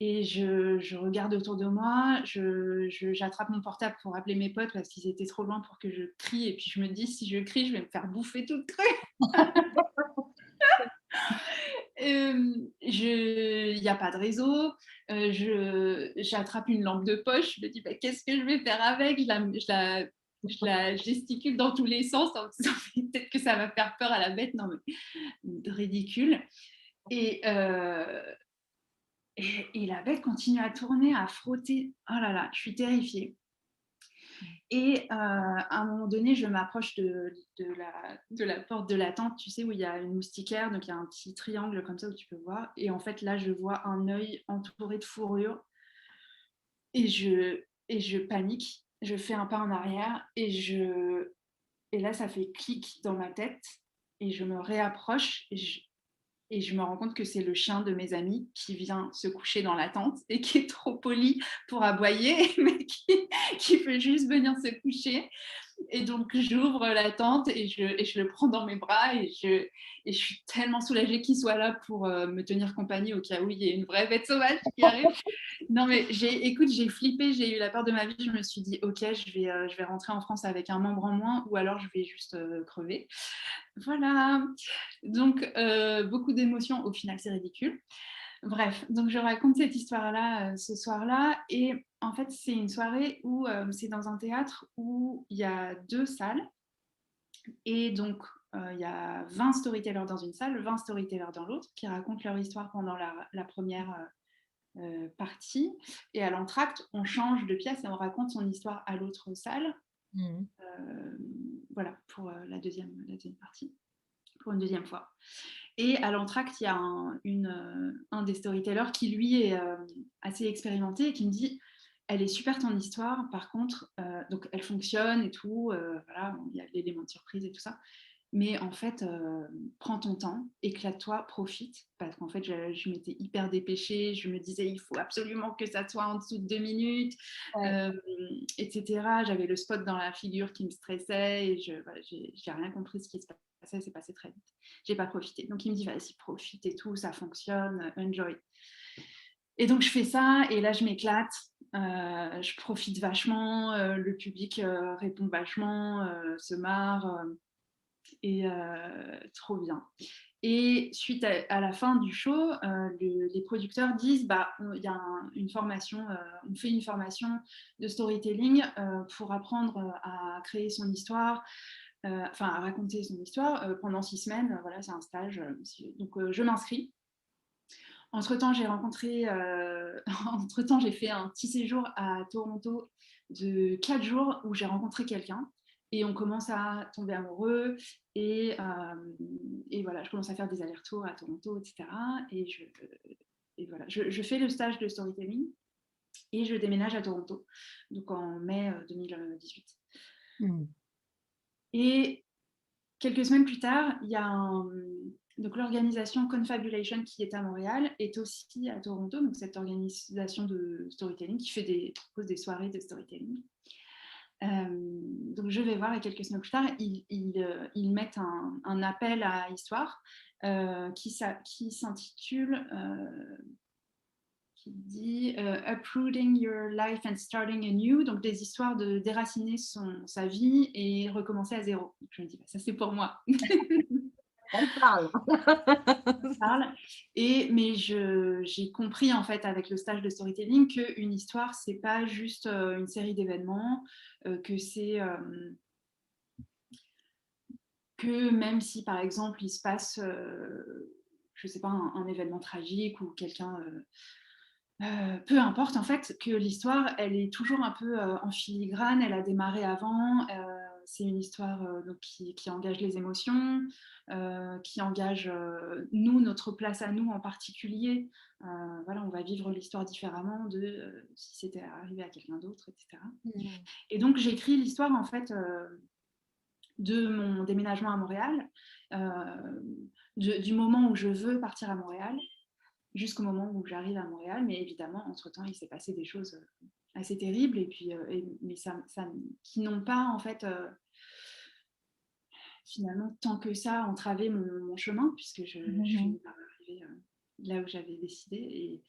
et je regarde autour de moi, j'attrape mon portable pour appeler mes potes parce qu'ils étaient trop loin pour que je crie et puis je me dis si je crie je vais me faire bouffer toute crue. Il n'y a pas de réseau. J'attrape une lampe de poche. Je me dis, bah, qu'est-ce que je vais faire avec? Je la gesticule dans tous les sens en me disant, peut-être que ça va faire peur à la bête. Non, mais ridicule. Et, euh, et la bête continue à tourner, à frotter. Oh là là, je suis terrifiée. Et à un moment donné, je m'approche de la porte de la tente, tu sais, où il y a une moustiquaire, donc il y a un petit triangle comme ça où tu peux voir. Et en fait, là, je vois un œil entouré de fourrure et je panique. Je fais un pas en arrière et là, ça fait clic dans ma tête et je me réapproche et je me rends compte que c'est le chien de mes amis qui vient se coucher dans la tente et qui est trop poli pour aboyer, mais qui peut juste venir se coucher. Et donc, j'ouvre la tente et je le prends dans mes bras et je suis tellement soulagée qu'il soit là pour me tenir compagnie au cas où il y ait une vraie bête sauvage qui arrive. Non, mais écoute, j'ai flippé, j'ai eu la peur de ma vie. Je me suis dit, ok, je vais rentrer en France avec un membre en moins ou alors je vais juste crever. Voilà. Donc, beaucoup d'émotions. Au final, c'est ridicule. Bref, donc je raconte cette histoire-là ce soir-là. Et en fait, c'est une soirée où c'est dans un théâtre où il y a 2 salles. Et donc, il y a 20 storytellers dans une salle, 20 storytellers dans l'autre, qui racontent leur histoire pendant la première partie. Et à l'entracte, on change de pièce et on raconte son histoire à l'autre salle. Voilà, pour la deuxième partie, pour une deuxième fois. Et à l'entracte, il y a un des storytellers qui, lui, est assez expérimenté et qui me dit elle est super ton histoire, par contre, donc elle fonctionne et tout, voilà, il y a l'élément de surprise et tout ça. Mais en fait, prends ton temps, éclate-toi, profite. Parce qu'en fait, je m'étais hyper dépêchée. Je me disais, il faut absolument que ça soit en dessous de 2 minutes, Ouais. etc. J'avais le spot dans la figure qui me stressait et voilà, j'ai rien compris ce qui se passait. C'est passé très vite. J'ai pas profité. Donc, il me dit, vas-y, profite et tout, ça fonctionne, enjoy. Et donc, je fais ça et là, je m'éclate. Je profite vachement. Le public répond vachement, se marre. Et trop bien. Et suite à la fin du show, les producteurs disent bah, il y a une formation, on fait une formation de storytelling pour apprendre à créer son histoire, enfin à raconter son histoire pendant 6 semaines. Voilà, c'est un stage. Donc je m'inscris. Entre-temps, entre-temps, j'ai fait un petit séjour à Toronto de 4 jours où j'ai rencontré quelqu'un et on commence à tomber amoureux et voilà, je commence à faire des allers-retours à Toronto, etc. Et voilà, je fais le stage de storytelling et je déménage à Toronto, donc en mai 2018. Et quelques semaines plus tard, il y a donc l'organisation Confabulation qui est à Montréal est aussi à Toronto, donc cette organisation de storytelling qui propose des soirées de storytelling. Donc je vais voir et quelques semaines plus tard, ils mettent un appel à histoire qui s'intitule qui dit Uprooting Your Life and Starting Anew, donc des histoires de déraciner sa vie et recommencer à zéro. Donc je me dis, bah, ça c'est pour moi. On parle. Parle. Mais j'ai compris en fait avec le stage de storytelling qu'une histoire c'est pas juste une série d'événements, que même si par exemple il se passe je sais pas un événement tragique ou quelqu'un peu importe en fait que l'histoire elle est toujours un peu en filigrane, elle a démarré avant, c'est une histoire donc qui engage les émotions, qui engage nous, notre place à nous en particulier. Voilà, on va vivre l'histoire différemment de si c'était arrivé à quelqu'un d'autre, etc. Et donc j'écris l'histoire en fait de mon déménagement à Montréal, du moment où je veux partir à Montréal jusqu'au moment où j'arrive à Montréal. Mais évidemment, entre-temps, il s'est passé des choses assez terribles et puis, mais qui n'ont pas en fait finalement tant que ça entravé mon chemin puisque je finis par arriver là où j'avais décidé.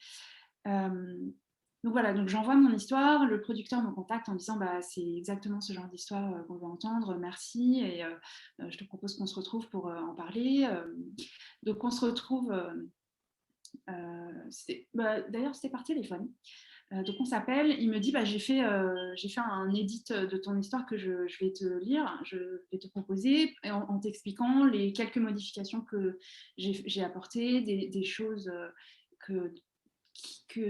Donc voilà, donc j'envoie mon histoire, le producteur me contacte en me disant bah, c'est exactement ce genre d'histoire qu'on veut entendre, merci, et je te propose qu'on se retrouve pour en parler. Donc on se retrouve, d'ailleurs c'était par téléphone. Donc on s'appelle, il me dit bah, j'ai fait un edit de ton histoire que je vais te lire, je vais te proposer en t'expliquant les quelques modifications que j'ai apportées, des choses que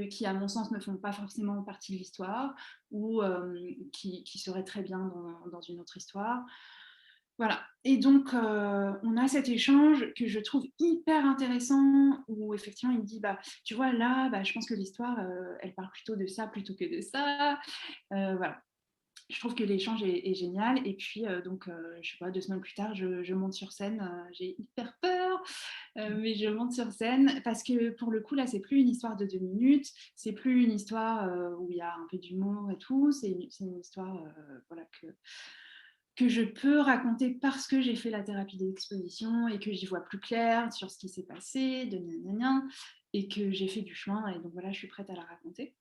qui, à mon sens, ne font pas forcément partie de l'histoire ou qui seraient très bien dans une autre histoire. Voilà. Et donc, on a cet échange que je trouve hyper intéressant où effectivement, il me dit, bah, tu vois, là, bah, je pense que l'histoire, elle parle plutôt de ça plutôt que de ça. Voilà. Je trouve que l'échange est génial. Et puis, donc, je sais pas, 2 semaines plus tard, je monte sur scène. J'ai hyper peur, mais je monte sur scène parce que pour le coup, là, c'est plus une histoire de 2 minutes. C'est plus une histoire où il y a un peu d'humour et tout. C'est une histoire voilà, que je peux raconter parce que j'ai fait la thérapie d'exposition et que j'y vois plus clair sur ce qui s'est passé, de gna gna gna, et que j'ai fait du chemin. Et donc voilà, je suis prête à la raconter.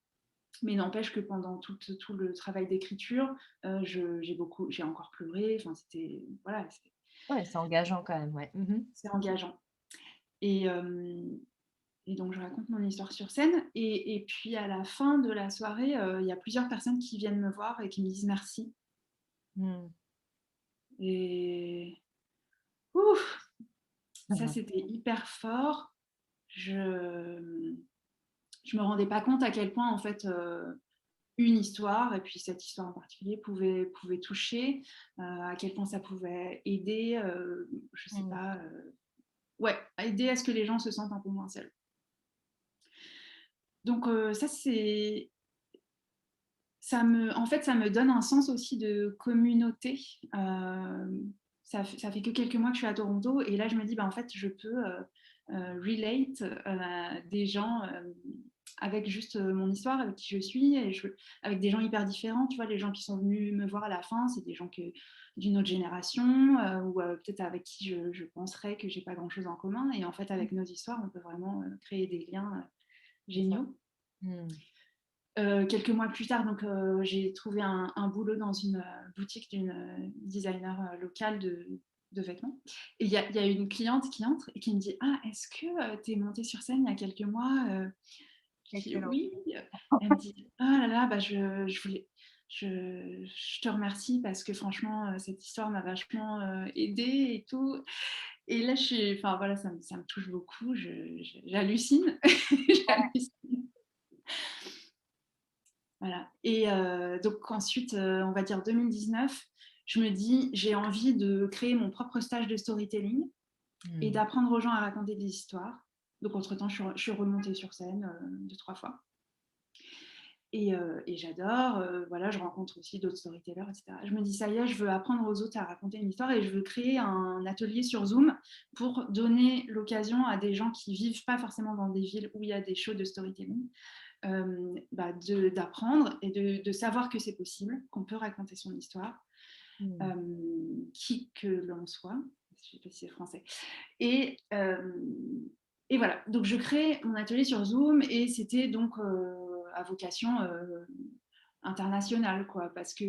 Mais n'empêche que pendant tout le travail d'écriture, j'ai encore pleuré. Enfin, c'était voilà, Ouais, c'est engageant quand même, ouais. c'est engageant. Et, et donc je raconte mon histoire sur scène. Et puis à la fin de la soirée, il y a plusieurs personnes qui viennent me voir et qui me disent merci. Et ouf, ça c'était hyper fort. Je me rendais pas compte à quel point en fait une histoire, et puis cette histoire en particulier, pouvait toucher, à quel point ça pouvait aider, je sais pas, ouais, aider à ce que les gens se sentent un peu moins seuls. Donc ça en fait, ça me donne un sens aussi de communauté. Ça fait que quelques mois que je suis à Toronto et là je me dis bah en fait je peux relate des gens avec juste mon histoire, avec qui je suis, avec des gens hyper différents. Tu vois, les gens qui sont venus me voir à la fin, c'est des gens d'une autre génération ou peut-être avec qui je penserais que j'ai pas grand-chose en commun. Et en fait, avec nos histoires, on peut vraiment créer des liens géniaux. Quelques mois plus tard, donc, j'ai trouvé un boulot dans une boutique d'une designer locale de vêtements. Et il y a une cliente qui entre et qui me dit ah, est-ce que tu es montée sur scène il y a quelques mois Je dis oui. Elle me dit ah là là, bah, je te remercie parce que franchement, cette histoire m'a vachement aidée et tout. Et là, enfin, voilà, ça me touche beaucoup, j'hallucine. J'hallucine. Voilà. Et donc ensuite, on va dire 2019, je me dis, j'ai envie de créer mon propre stage de storytelling et d'apprendre aux gens à raconter des histoires. Donc entre-temps, je suis remontée sur scène 2-3 fois. Et j'adore, voilà, je rencontre aussi d'autres storytellers, etc. Je me dis, ça y est, je veux apprendre aux autres à raconter une histoire et je veux créer un atelier sur Zoom pour donner l'occasion à des gens qui ne vivent pas forcément dans des villes où il y a des shows de storytelling, d'apprendre et de savoir que c'est possible, qu'on peut raconter son histoire, qui que l'on soit. Je ne sais pas si c'est français. Et voilà, donc je crée mon atelier sur Zoom et c'était donc à vocation internationale, quoi, parce que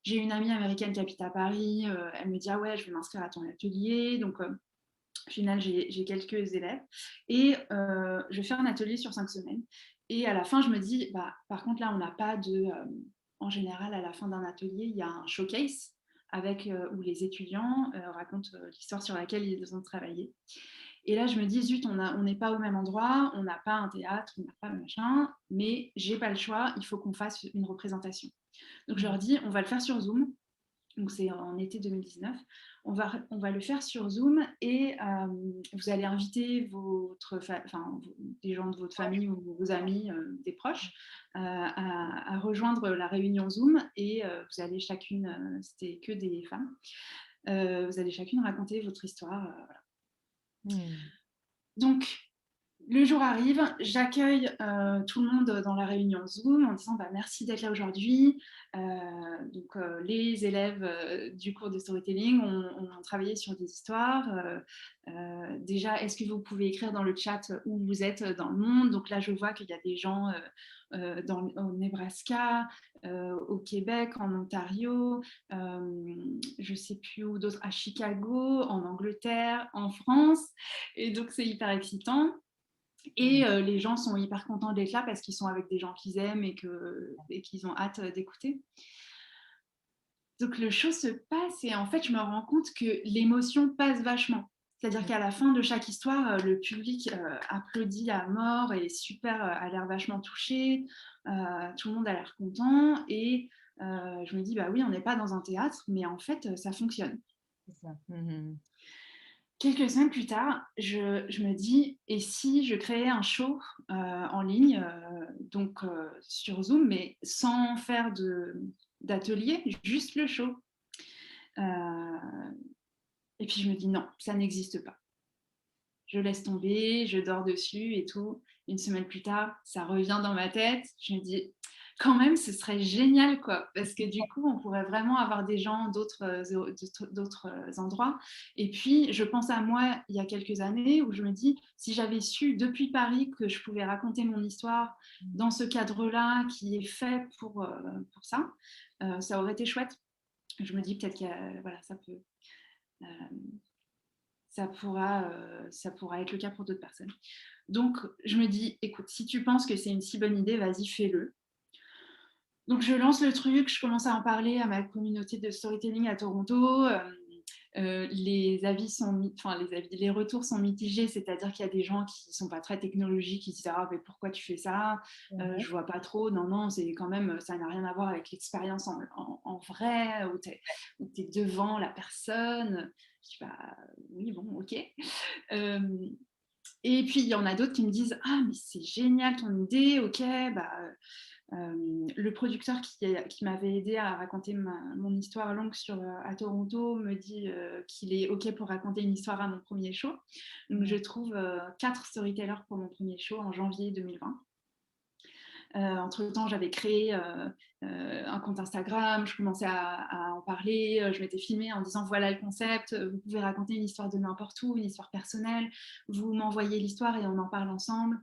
j'ai une amie américaine qui habite à Paris, elle me dit ah ouais, je vais m'inscrire à ton atelier, donc au final j'ai quelques élèves et je vais faire un atelier sur 5 semaines. Et à la fin, je me dis, bah, par contre là, on n'a pas de... en général, à la fin d'un atelier, il y a un showcase avec, où les étudiants racontent l'histoire sur laquelle ils ont travaillé. Et là, je me dis, zut, on n'est pas au même endroit, on n'a pas un théâtre, on n'a pas machin, mais j'ai pas le choix, il faut qu'on fasse une représentation. Donc je leur dis, on va le faire sur Zoom. Donc c'est en été 2019. On va le faire sur Zoom et vous allez inviter des gens de votre famille ou vos amis, des proches, à rejoindre la réunion Zoom et vous allez chacune, c'était que des femmes, vous allez chacune raconter votre histoire. Voilà. Donc, le jour arrive, j'accueille tout le monde dans la réunion Zoom en disant bah, merci d'être là aujourd'hui. Les élèves du cours de storytelling ont travaillé sur des histoires. Déjà, est-ce que vous pouvez écrire dans le chat où vous êtes dans le monde? Donc là, je vois qu'il y a des gens au Nebraska, au Québec, en Ontario, je ne sais plus où d'autres, à Chicago, en Angleterre, en France. Et donc, c'est hyper excitant. Et les gens sont hyper contents d'être là parce qu'ils sont avec des gens qu'ils aiment et qu'ils ont hâte d'écouter. Donc le show se passe et en fait je me rends compte que l'émotion passe vachement. C'est-à-dire qu'à la fin de chaque histoire, le public applaudit à mort et a l'air vachement touché. Tout le monde a l'air content et je me dis bah oui, on n'est pas dans un théâtre, mais en fait ça fonctionne. C'est ça. Quelques semaines plus tard, je me dis, et si je créais un show en ligne, donc sur Zoom, mais sans faire d'atelier, juste le show. Et puis je me dis, non, ça n'existe pas. Je laisse tomber, je dors dessus et tout. Une semaine plus tard, ça revient dans ma tête. Je me dis, quand même, ce serait génial, quoi, parce que du coup, on pourrait vraiment avoir des gens d'autres endroits. Et puis, je pense à moi il y a quelques années où je me dis, si j'avais su depuis Paris que je pouvais raconter mon histoire dans ce cadre-là qui est fait pour ça, ça aurait été chouette. Je me dis peut-être que voilà, ça pourra être le cas pour d'autres personnes. Donc, je me dis, écoute, si tu penses que c'est une si bonne idée, vas-y, fais-le. Donc, je lance le truc, je commence à en parler à ma communauté de storytelling à Toronto. Les retours sont mitigés, c'est-à-dire qu'il y a des gens qui ne sont pas très technologiques, qui disent ah mais pourquoi tu fais ça, je vois pas trop, non c'est quand même, ça n'a rien à voir avec l'expérience en vrai où tu es devant la personne. Je dis bah oui bon ok. Et puis il y en a d'autres qui me disent ah mais c'est génial ton idée, ok bah le producteur qui m'avait aidé à raconter mon histoire longue à Toronto me dit qu'il est OK pour raconter une histoire à mon premier show. Donc, je trouve 4 storytellers pour mon premier show en janvier 2020. Entre-temps, j'avais créé un compte Instagram, je commençais à en parler, je m'étais filmée en disant voilà le concept, vous pouvez raconter une histoire de n'importe où, une histoire personnelle, vous m'envoyez l'histoire et on en parle ensemble.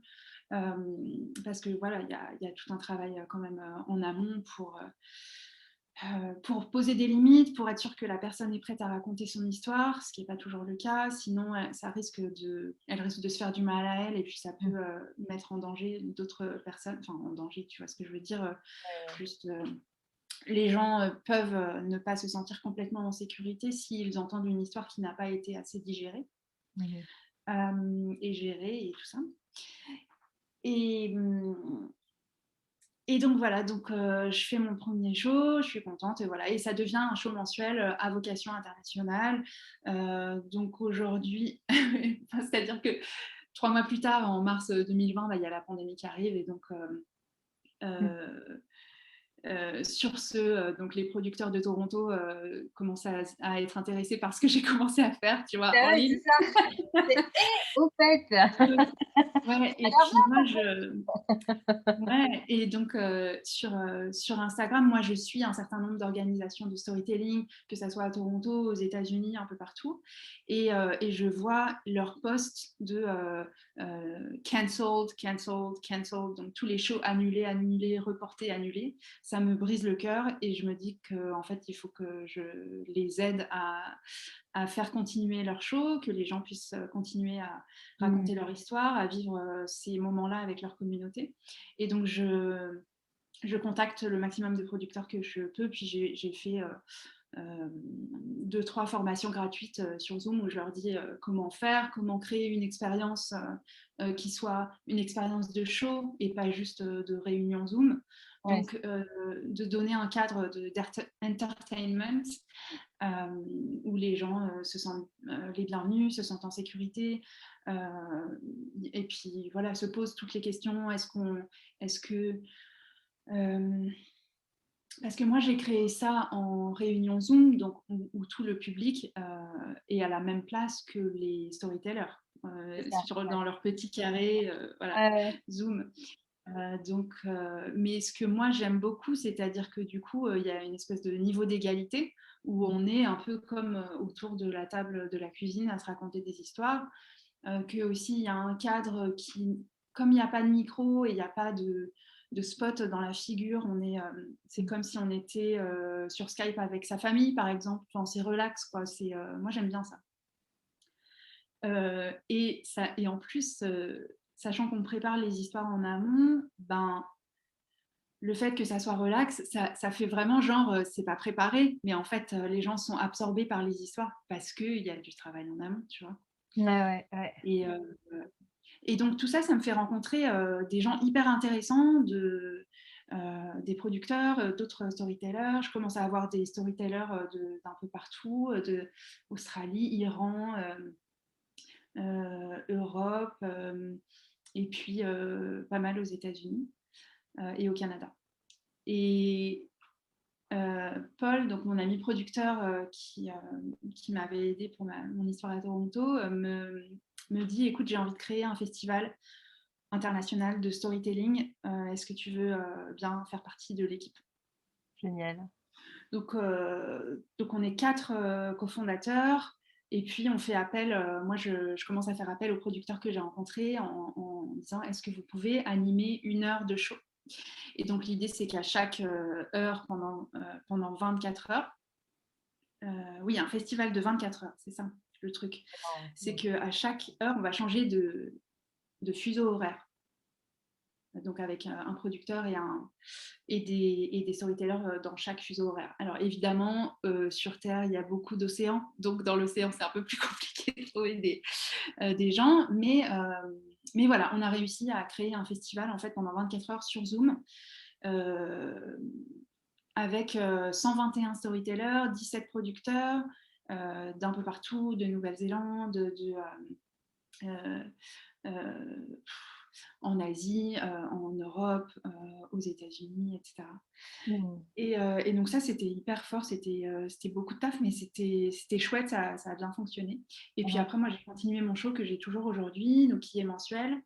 Parce que voilà, il y a tout un travail quand même en amont pour poser des limites, pour être sûr que la personne est prête à raconter son histoire, ce qui n'est pas toujours le cas. Sinon, elle risque de se faire du mal à elle et puis ça peut mettre en danger d'autres personnes. Enfin, en danger, tu vois ce que je veux dire. Juste les gens peuvent ne pas se sentir complètement en sécurité s'ils entendent une histoire qui n'a pas été assez digérée et gérée et tout ça. Et, et donc voilà, donc je fais mon premier show, je suis contente et voilà, et ça devient un show mensuel à vocation internationale. Donc aujourd'hui, c'est-à-dire que 3 mois plus tard, en mars 2020, bah, il y a la pandémie qui arrive et donc sur ce, donc les producteurs de Toronto commencent à être intéressés par ce que j'ai commencé à faire, tu vois, en Ouais, c'est ligne. ça. C'est au fait. Ouais, et Alors puis moi, ouais, et donc sur Instagram, moi je suis un certain nombre d'organisations de storytelling, que ce soit à Toronto, aux États-Unis, un peu partout, et je vois leurs posts de cancelled, cancelled, cancelled, donc tous les shows annulés, annulés, reportés, annulés. Ça me brise le cœur et je me dis qu'en fait il faut que je les aide à faire continuer leur show, que les gens puissent continuer à raconter leur histoire, à vivre ces moments-là avec leur communauté. Et donc, je contacte le maximum de producteurs que je peux. Puis, j'ai fait 2-3 formations gratuites sur Zoom où je leur dis comment faire, comment créer une expérience qui soit une expérience de show et pas juste de réunion Zoom. Ouais. Donc, de donner un cadre d'entertainment où les gens se sentent les bienvenus, se sentent en sécurité. Et puis voilà, se posent toutes les questions. Est-ce que parce que moi j'ai créé ça en réunion Zoom, donc où tout le public est à la même place que les storytellers, C'est ça. dans leur petit carré, voilà, Ouais. Zoom. Donc, mais ce que moi j'aime beaucoup, c'est-à-dire que du coup, il y a une espèce de niveau d'égalité où on est un peu comme autour de la table de la cuisine à se raconter des histoires, que aussi il y a un cadre qui, comme il n'y a pas de micro et il n'y a pas de spot dans la figure, c'est comme si on était sur Skype avec sa famille, par exemple. Enfin, c'est relax, quoi. Moi j'aime bien ça. Et en plus, sachant qu'on prépare les histoires en amont, ben, le fait que ça soit relax, ça fait vraiment genre, c'est pas préparé, mais en fait, les gens sont absorbés par les histoires parce qu'il y a du travail en amont, tu vois. Ouais, ouais, ouais. Et, et donc tout ça, ça me fait rencontrer des gens hyper intéressants, des producteurs, d'autres storytellers. Je commence à avoir des storytellers d'un peu partout, d'Australie, Iran, Europe, et puis pas mal aux États-Unis et au Canada. Et Paul, donc mon ami producteur qui m'avait aidé pour mon histoire à Toronto, me dit écoute, j'ai envie de créer un festival international de storytelling. Est-ce que tu veux bien faire partie de l'équipe? Génial. Donc on est 4 cofondateurs. Et puis on fait appel, moi je commence à faire appel aux producteurs que j'ai rencontrés en disant est-ce que vous pouvez animer 1 heure de show? Et donc l'idée c'est qu'à chaque heure pendant 24 heures, oui, un festival de 24 heures, c'est ça le truc. C'est qu'à chaque heure, on va changer de fuseau horaire. Donc avec un producteur et des storytellers dans chaque fuseau horaire. Alors évidemment, sur Terre, il y a beaucoup d'océans, donc dans l'océan, c'est un peu plus compliqué de trouver des gens, mais voilà, on a réussi à créer un festival en fait pendant 24 heures sur Zoom. Avec 121 storytellers, 17 producteurs d'un peu partout, de Nouvelle-Zélande, euh, euh, en Asie, en Europe, aux États-Unis, etc. Et donc ça, c'était hyper fort, c'était beaucoup de taf, mais c'était chouette, ça a bien fonctionné. Et puis après, moi, j'ai continué mon show que j'ai toujours aujourd'hui, donc qui est mensuel.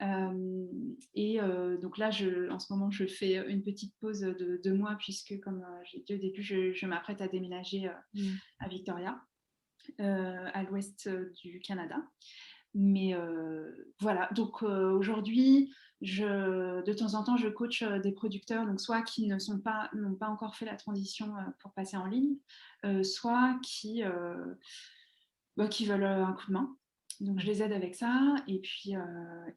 Donc là, en ce moment, je fais une petite pause de 2 mois puisque, comme j'ai dit au début, je m'apprête à déménager à Victoria, à l'ouest du Canada. Mais voilà, donc aujourd'hui, de temps en temps, je coach des producteurs, donc soit qui n'ont pas encore fait la transition pour passer en ligne, soit qui veulent un coup de main. Donc, je les aide avec ça. Et puis,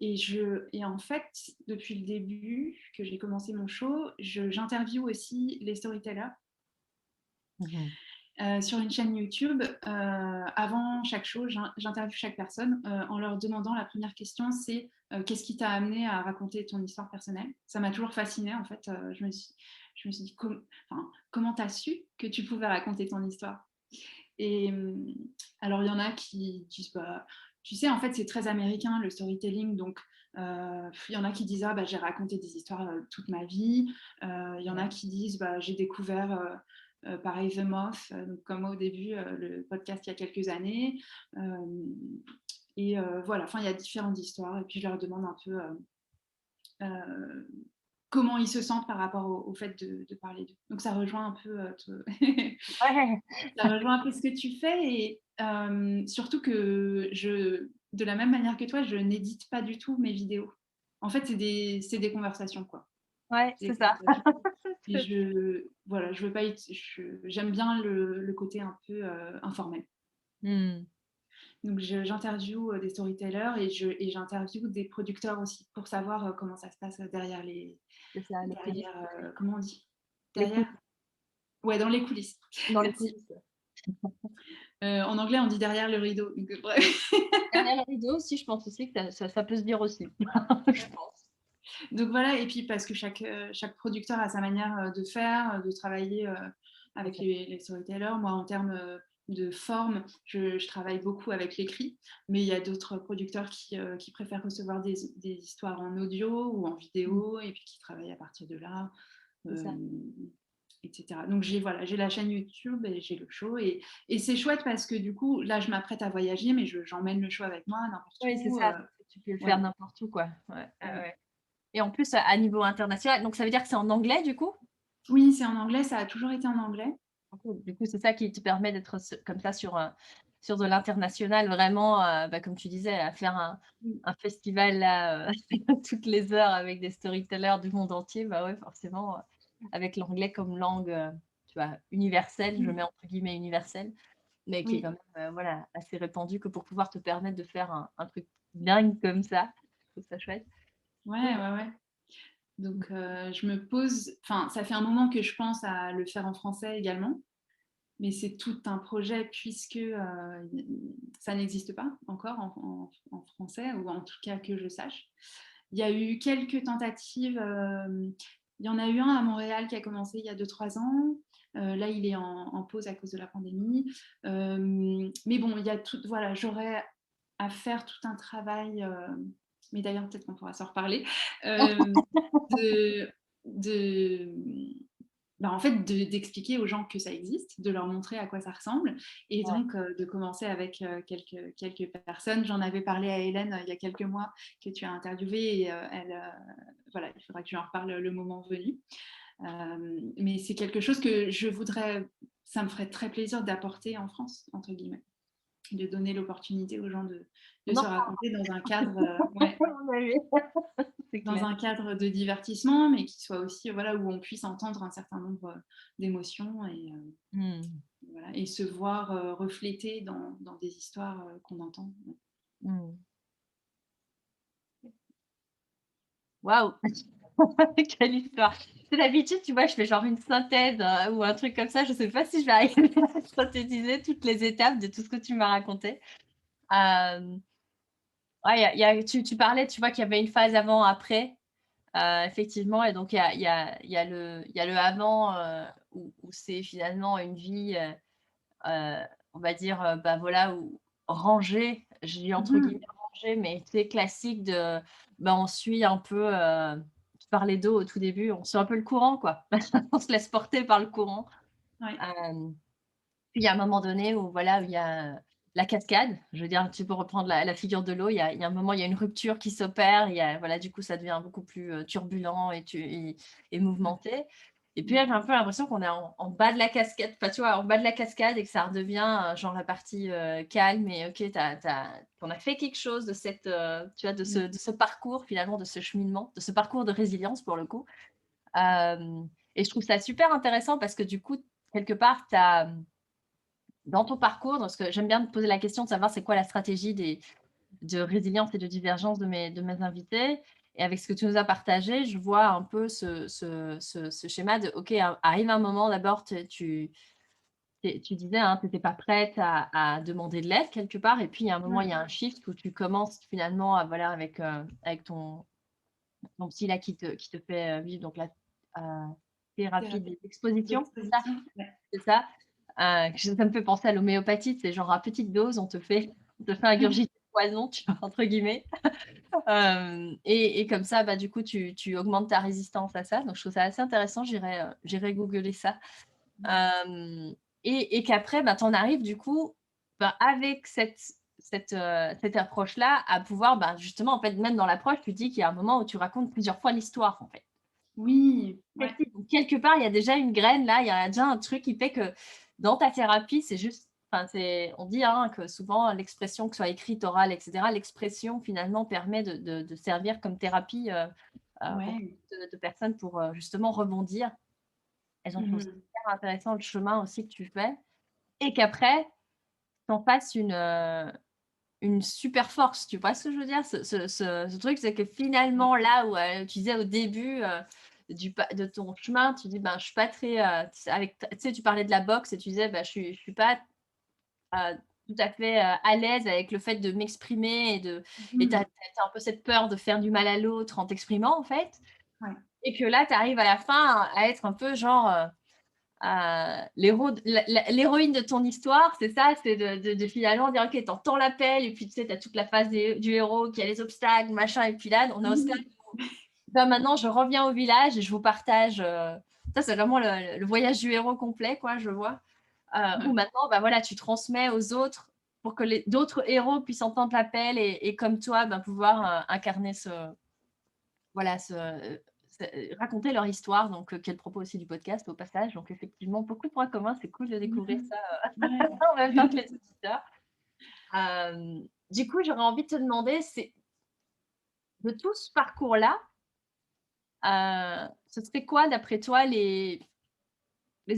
et en fait, depuis le début que j'ai commencé mon show, j'interviewe aussi les storytellers Mhm. sur une chaîne YouTube. Avant chaque show, j'interviewe chaque personne en leur demandant, la première question, c'est qu'est-ce qui t'a amené à raconter ton histoire personnelle. Ça m'a toujours fascinée, en fait. Je me suis dit, comment t'as su que tu pouvais raconter ton histoire? Et alors, il y en a qui disent, bah, tu sais, en fait, c'est très américain, le storytelling. Donc, il y en a qui disent, ah, bah, j'ai raconté des histoires toute ma vie. Il y en a qui disent, bah, j'ai découvert, pareil, The Moth, donc, comme moi au début, le podcast il y a quelques années. Et voilà, enfin, il y a différentes histoires. Et puis, je leur demande un peu comment ils se sentent par rapport au fait de parler d'eux. Donc, ça rejoint un peu Ouais. ça rejoint un peu ce que tu fais et surtout que de la même manière que toi, je n'édite pas du tout mes vidéos. En fait, c'est des conversations, quoi. Ouais, C'est c'est des ça. conversations. Et voilà, je veux pas j'aime bien le côté un peu informel. Hmm. Donc, j'interviewe des storytellers et j'interviewe des producteurs aussi pour savoir comment ça se passe derrière C'est ça, les coulisses. comment on dit? Les Derrière? coulisses. Ouais, dans les coulisses. Dans les Merci. coulisses. En anglais, on dit derrière le rideau. Donc, bref. Derrière la rideau aussi, je pense aussi que ça peut se dire aussi. Je pense. Donc voilà, et puis parce que chaque producteur a sa manière de faire, de travailler C'est avec ça. les storytellers. Moi, en termes de forme, je travaille beaucoup avec l'écrit, mais il y a d'autres producteurs qui préfèrent recevoir des histoires en audio ou en Hmm. vidéo, et puis qui travaillent à partir de là, C'est ça. etc. Donc j'ai la chaîne YouTube et j'ai le show, et c'est chouette parce que du coup, là, je m'apprête à voyager, mais j'emmène le show avec moi n'importe Oui, c'est où. ça. Tu peux le faire Ouais. n'importe où, quoi. Ouais, ouais, Ouais. ouais. Et en plus, à niveau international, donc ça veut dire que c'est en anglais, du coup? Oui, c'est en anglais, ça a toujours été en anglais. Cool. Du coup, c'est ça qui te permet d'être comme ça sur de l'international, vraiment, bah, comme tu disais, à faire un festival là, toutes les heures avec des storytellers du monde entier. Bah ouais, forcément, avec l'anglais comme langue, tu vois, universelle, je mets entre guillemets universelle, mais qui est Oui. quand même, voilà, assez répandue que pour pouvoir te permettre de faire un truc dingue comme ça. Je trouve ça chouette. Ouais, Cool. ouais, ouais. Donc, je me pose, enfin, ça fait un moment que je pense à le faire en français également, mais c'est tout un projet puisque ça n'existe pas encore en français, ou en tout cas que je sache. Il y a eu quelques tentatives. Il y en a eu un à Montréal qui a commencé il y a 2-3 ans. Là, il est en pause à cause de la pandémie. Mais bon, il y a tout, voilà, j'aurais à faire tout un travail, mais d'ailleurs, peut-être qu'on pourra s'en reparler, de, de, bah, en fait, d'expliquer aux gens que ça existe, de leur montrer à quoi ça ressemble, et Ouais. donc de commencer avec quelques personnes. J'en avais parlé à Hélène il y a quelques mois, que tu as interviewée, et voilà, il faudra que je lui en reparle le moment venu. Mais c'est quelque chose que je voudrais, ça me ferait très plaisir d'apporter en France, entre guillemets, de donner l'opportunité aux gens de On en se raconter dans un cadre, ouais, parle, à mon avis. C'est dans clair. un cadre de divertissement, mais qui soit aussi, voilà, où on puisse entendre un certain nombre d'émotions, et Mmh. voilà, et se voir refléter dans des histoires qu'on entend. Mmh. Waouh! Quelle histoire! Tu sais, d'habitude, tu vois, je fais genre une synthèse, ou un truc comme ça. Je sais pas si je vais arriver à synthétiser toutes les étapes de tout ce que tu m'as raconté. Hem, ouais, tu parlais, tu vois, qu'il y avait une phase avant, après, effectivement, et donc il y a le avant, où c'est finalement une vie, heu, on va dire, bah, voilà, où rangée, je dis entre Mhm. guillemets «rangée», mais tu sais, classique de, bah, on suit un peu, tu parlais d'eau au tout début, on suit un peu le courant, quoi. On se laisse porter par le courant. Ouais. Hem, Puis il y a un moment donné où voilà, où il y a, la cascade. Je veux dire, tu peux reprendre la figure de l'eau, il y a un moment, il y a une rupture qui s'opère, il y a voilà, du coup, ça devient beaucoup plus, turbulent et mouvementé, et puis là, j'ai un peu l'impression qu'on est en bas de la cascade, enfin, tu vois, en bas de la cascade, et que ça redevient, genre la partie, calme, et OK, tu as on a fait quelque chose de cette, tu vois, Mm. de ce parcours finalement, de ce cheminement, de ce parcours de résilience pour le coup. Et je trouve ça super intéressant parce que du coup, quelque part, dans ton parcours, parce que j'aime bien te poser la question de savoir c'est quoi la stratégie de résilience et de divergence de mes invités. Et avec ce que tu nous as partagé, je vois un peu ce schéma de, OK, arrive un moment d'abord, tu disais, hein, tu étais pas prête à demander de l'aide quelque part et puis il y a un moment, il y a un shift où tu commences finalement à voilà avec ton psy là qui te fait, vivre donc la, thérapie Thérapie des expositions, c'est ça? d'exposition. Ouais. C'est ça? Ça me fait penser à l'homéopathie, c'est genre à petite dose, on te fait ingurgiter le poison, tu vois? Entre guillemets. Et comme ça, bah, du coup, tu augmentes ta résistance à ça, donc je trouve ça assez intéressant, j'irai googler ça. Hem et qu'après, bah, tu en arrives du coup, bah, avec cette approche-là à pouvoir, bah, justement, en fait, même dans l'approche, tu dis qu'il y a un moment où tu racontes plusieurs fois l'histoire, en fait. Oui, ouais. Effectivement, donc quelque part, il y a déjà une graine là, il y a déjà un truc qui fait que dans ta thérapie, c'est juste enfin, c'est on dit, hein, que souvent l'expression, que ce soit écrite, orale et cetera, l'expression finalement permet de servir comme thérapie, pour Ouais. beaucoup de personnes pour, justement rebondir et donc je trouve ça Mmh. super intéressant le chemin aussi que tu fais et qu'après, tu en fasses une super force, tu vois ce que je veux dire? Ce truc, c'est que Ouais. finalement là où, tu disais au début, de ton chemin, tu dis: «Ben, je suis pas très, avec tu sais, tu parlais de la boxe et tu disais: «Bah, je suis pas, tout à fait, à l'aise avec le fait de m'exprimer et tu as Mmh. un peu cette peur de faire du mal à l'autre en t'exprimant, en fait» Ouais. et que là, tu arrives à la fin à être un peu genre, l'héroïne de ton histoire, c'est ça, c'est de finalement dire: «OK, tu entends l'appel» et puis tu sais, tu as toute la phase du héros qui a les obstacles, machin et puis là, on est au stade Oui. où bah, maintenant je reviens au village et je vous partage, ça c'est vraiment le voyage du héros complet quoi, je vois. Où maintenant, bah, voilà, tu transmets aux autres pour que les d'autres héros puissent entendre l'appel et comme toi, bah, pouvoir, incarner voilà, raconter leur histoire, donc qui est le propos aussi du podcast au passage. Donc effectivement, beaucoup de points communs, c'est cool de découvrir Mmh. ça, Ouais. en même temps que les auditeurs. Du coup, j'aurais envie de te demander, c'est de tout ce parcours-là, ce serait quoi d'après toi les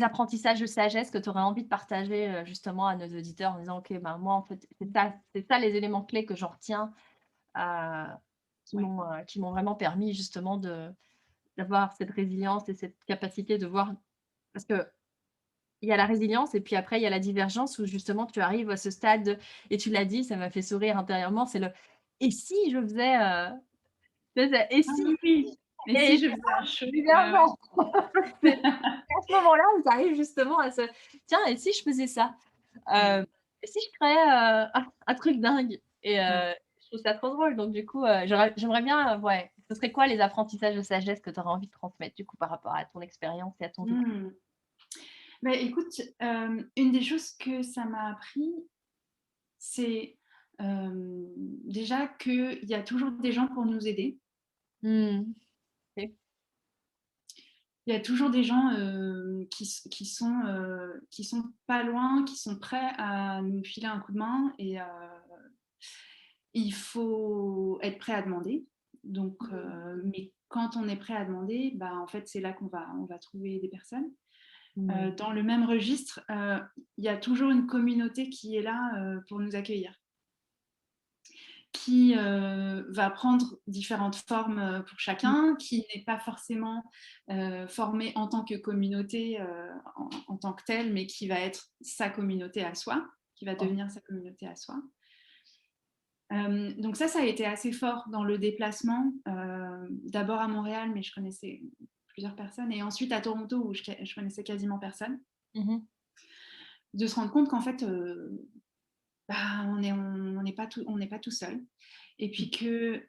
apprentissages de sagesse que tu aurais envie de partager, justement à nos auditeurs en disant: «OK, ben, moi en fait, c'est ça les éléments clés que j'en retiens, heu, Ouais. qui m'ont vraiment permis justement d'avoir cette résilience et cette capacité de voir» parce qu'il y a la résilience et puis après il y a la divergence où justement tu arrives à ce stade et tu l'as dit, ça m'a fait sourire intérieurement, c'est le: «Et si je faisais, tu sais, c'est et Ah si?» oui! Et si et je faisais un show? Ouais, ouais. divergence. C'est à ce moment-là où tu arrives justement à ce: «Tiens, et si je faisais ça?» Ouais. Et si je créais, un truc dingue? Et Ouais. je trouve ça trop drôle donc du coup, j'aimerais bien, ouais, ce serait quoi les apprentissages de sagesse que tu aurais envie de transmettre du coup par rapport à ton expérience et à ton vécu? Mmh. Bah, écoute, une des choses que ça m'a appris, c'est, déjà qu'il y a toujours des gens pour nous aider. Mmh. OK. Il y a toujours des gens, qui sont pas loin, qui sont prêts à nous filer un coup de main et il faut être prêt à demander. Donc Mmh. mais quand on est prêt à demander, bah, en fait, c'est là on va trouver des personnes. Mmh. Dans le même registre, il y a toujours une communauté qui est là, pour nous accueillir, qui, va prendre différentes formes, pour Mmh. chacun, qui n'est pas forcément, formée en tant que communauté, en tant que telle, mais qui va être sa communauté à soi, qui va Oh. devenir sa communauté à soi. Donc ça a été assez fort dans le déplacement, d'abord à Montréal, mais je connaissais plusieurs personnes et ensuite à Toronto où je connaissais quasiment personne. Mmh mh. De se rendre compte qu'en fait, bah, on n'est pas tout seul et Mmh. puis que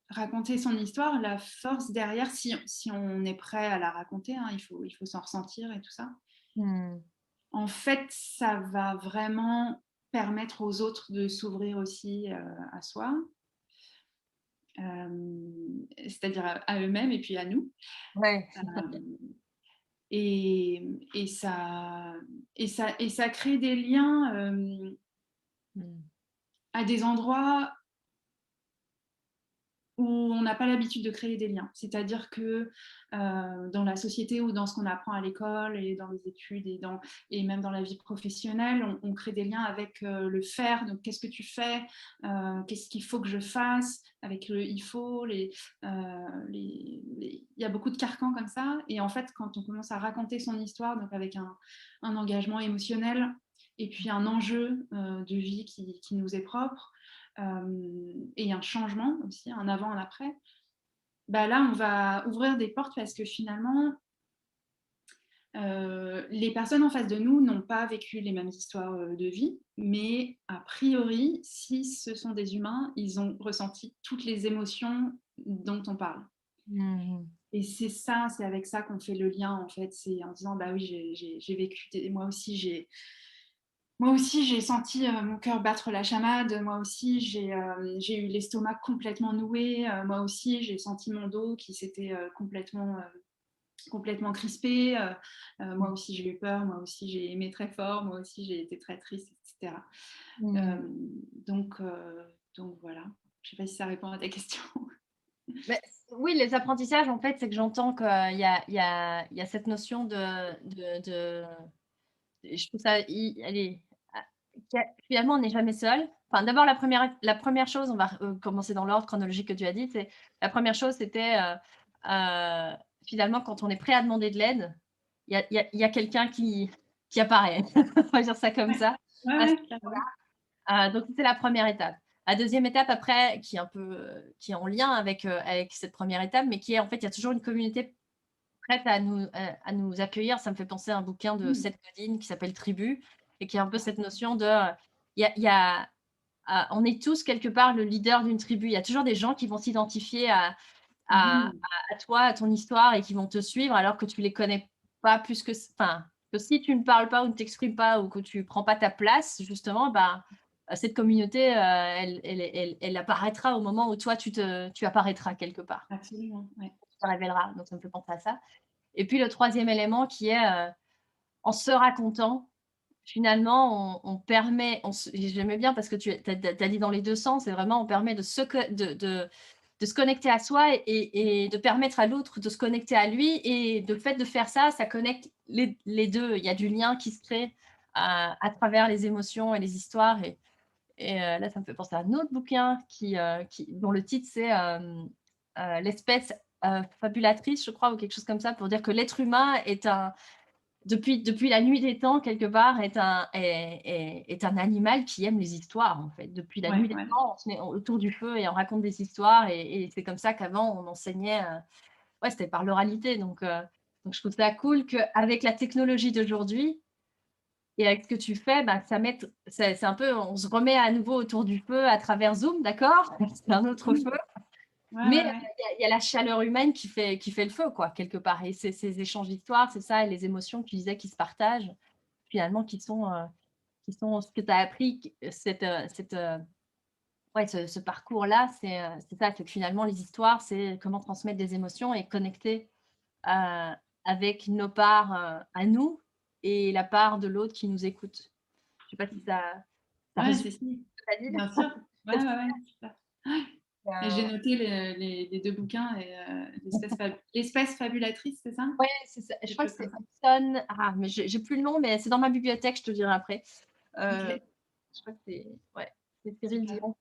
raconter son histoire, la force derrière, si on est prêt à la raconter, hein, il faut s'en ressentir et tout ça. Mmh. En fait, ça va vraiment permettre aux autres de s'ouvrir aussi, à soi, c'est-à-dire à eux-mêmes et puis à nous. Ouais. Hem et ça et ça crée des liens, Mmh. à des endroits où on n'a pas l'habitude de créer des liens. C'est-à-dire que dans la société ou dans ce qu'on apprend à l'école et dans les études et même dans la vie professionnelle, on crée des liens avec le faire. Donc, qu'est-ce que tu fais? Qu'est-ce qu'il faut que je fasse? Avec le il faut, il y a beaucoup de carcans comme ça. Et en fait, quand on commence à raconter son histoire, donc avec un engagement émotionnel et puis un enjeu de vie qui nous est propre, et un changement aussi, un avant, un après, bah là, on va ouvrir des portes parce que finalement, les personnes en face de nous n'ont pas vécu les mêmes histoires de vie, mais a priori, si ce sont des humains, ils ont ressenti toutes les émotions dont on parle. Mmh. Et c'est avec ça qu'on fait le lien, en fait. C'est en disant, bah oui, j'ai vécu, moi aussi, j'ai senti mon cœur battre la chamade. Moi aussi, j'ai eu l'estomac complètement noué. Moi aussi, j'ai senti mon dos qui s'était complètement crispé. Moi aussi, j'ai eu peur. Moi aussi, j'ai aimé très fort. Moi aussi, j'ai été très triste, etc. Mmh. Donc, voilà. Je ne sais pas si ça répond à ta question. Beh, oui, les apprentissages, en fait, c'est que j'entends qu'il y a cette notion de je trouve ça allez, ah, finalement, on n'est jamais seul. Enfin, d'abord, la première chose, on va commencer dans l'ordre chronologique que tu as dit, c'est la première chose, c'était heu, finalement, quand on est prêt à demander de l'aide, il y a quelqu'un qui apparaît. On va dire ça comme Ouais, ça. ouais, Parce ouais, carrément. donc c'était la première étape. La deuxième étape après, qui est un peu, qui est en lien avec cette première étape, mais qui est en fait, il y a toujours une communauté prête à nous accueillir. Ça me fait penser à un bouquin de Mmh. Seth Godin qui s'appelle «Tribu» et qui a un peu cette notion de, il y a on est tous quelque part le leader d'une tribu. Il y a toujours des gens qui vont s'identifier à Mmh. à toi, à ton histoire et qui vont te suivre alors que tu les connais pas plus que enfin, que si tu ne parles pas ou ne t'exprimes pas ou que tu prends pas ta place justement, bah, cette communauté, elle apparaîtra au moment où toi tu apparaîtras quelque part. Absolument, ouais. Tu te révéleras, donc ça me fait penser à ça. Et puis le troisième élément qui est, en se racontant, finalement on permet on se j'aimais bien parce que tu as dit dans les 2 sens, c'est vraiment on permet de se connecter à soi et de permettre à l'autre de se connecter à lui et le fait de faire ça, ça connecte les 2. Il y a du lien qui se crée à travers les émotions et les histoires et là, ça me fait penser à un autre bouquin dont le titre c'est, «L'espèce, fabulatrice», je crois ou quelque chose comme ça, pour dire que l'être humain est un depuis la nuit des temps, quelque part, est un animal qui aime les histoires, en fait. Depuis la Ouais, nuit des ouais. temps, on se met autour du feu et on raconte des histoires et c'est comme ça qu'avant on enseignait, ouais, c'était par l'oralité donc je trouve ça cool qu'avec la technologie d'aujourd'hui et avec ce que tu fais, bah, ça mette c'est un peu on se remet à nouveau autour du feu à travers Zoom, d'accord? C'est un autre Mmh. feu, Ouais, mais ouais, ouais. il y a la chaleur humaine qui fait le feu, quoi, quelque part et ces échanges d'histoires, c'est ça et les émotions que tu disais qui se partagent, finalement, qui sont ce que tu as appris, ouais, ce parcours-là, c'est ça, c'est que finalement les histoires, c'est comment transmettre des émotions et connecter, avec nos parts, à nous et la part de l'autre qui nous écoute. Je sais pas si ça Ouais, résume c'est ça. ce que tu as dit? Bien sûr. Ouais, ouais, ouais, super. Ouais. Et j'ai Heu, noté les 2 bouquins et l'espèce fabulatrice, c'est ça? ouais, c'est ça. Je Quelque crois que chose comme c'est ça? Hudson mais j'ai plus le nom, mais c'est dans ma bibliothèque, je te dirai après. Heu, OK, je crois que c'est ouais, c'est Cyril super. Dion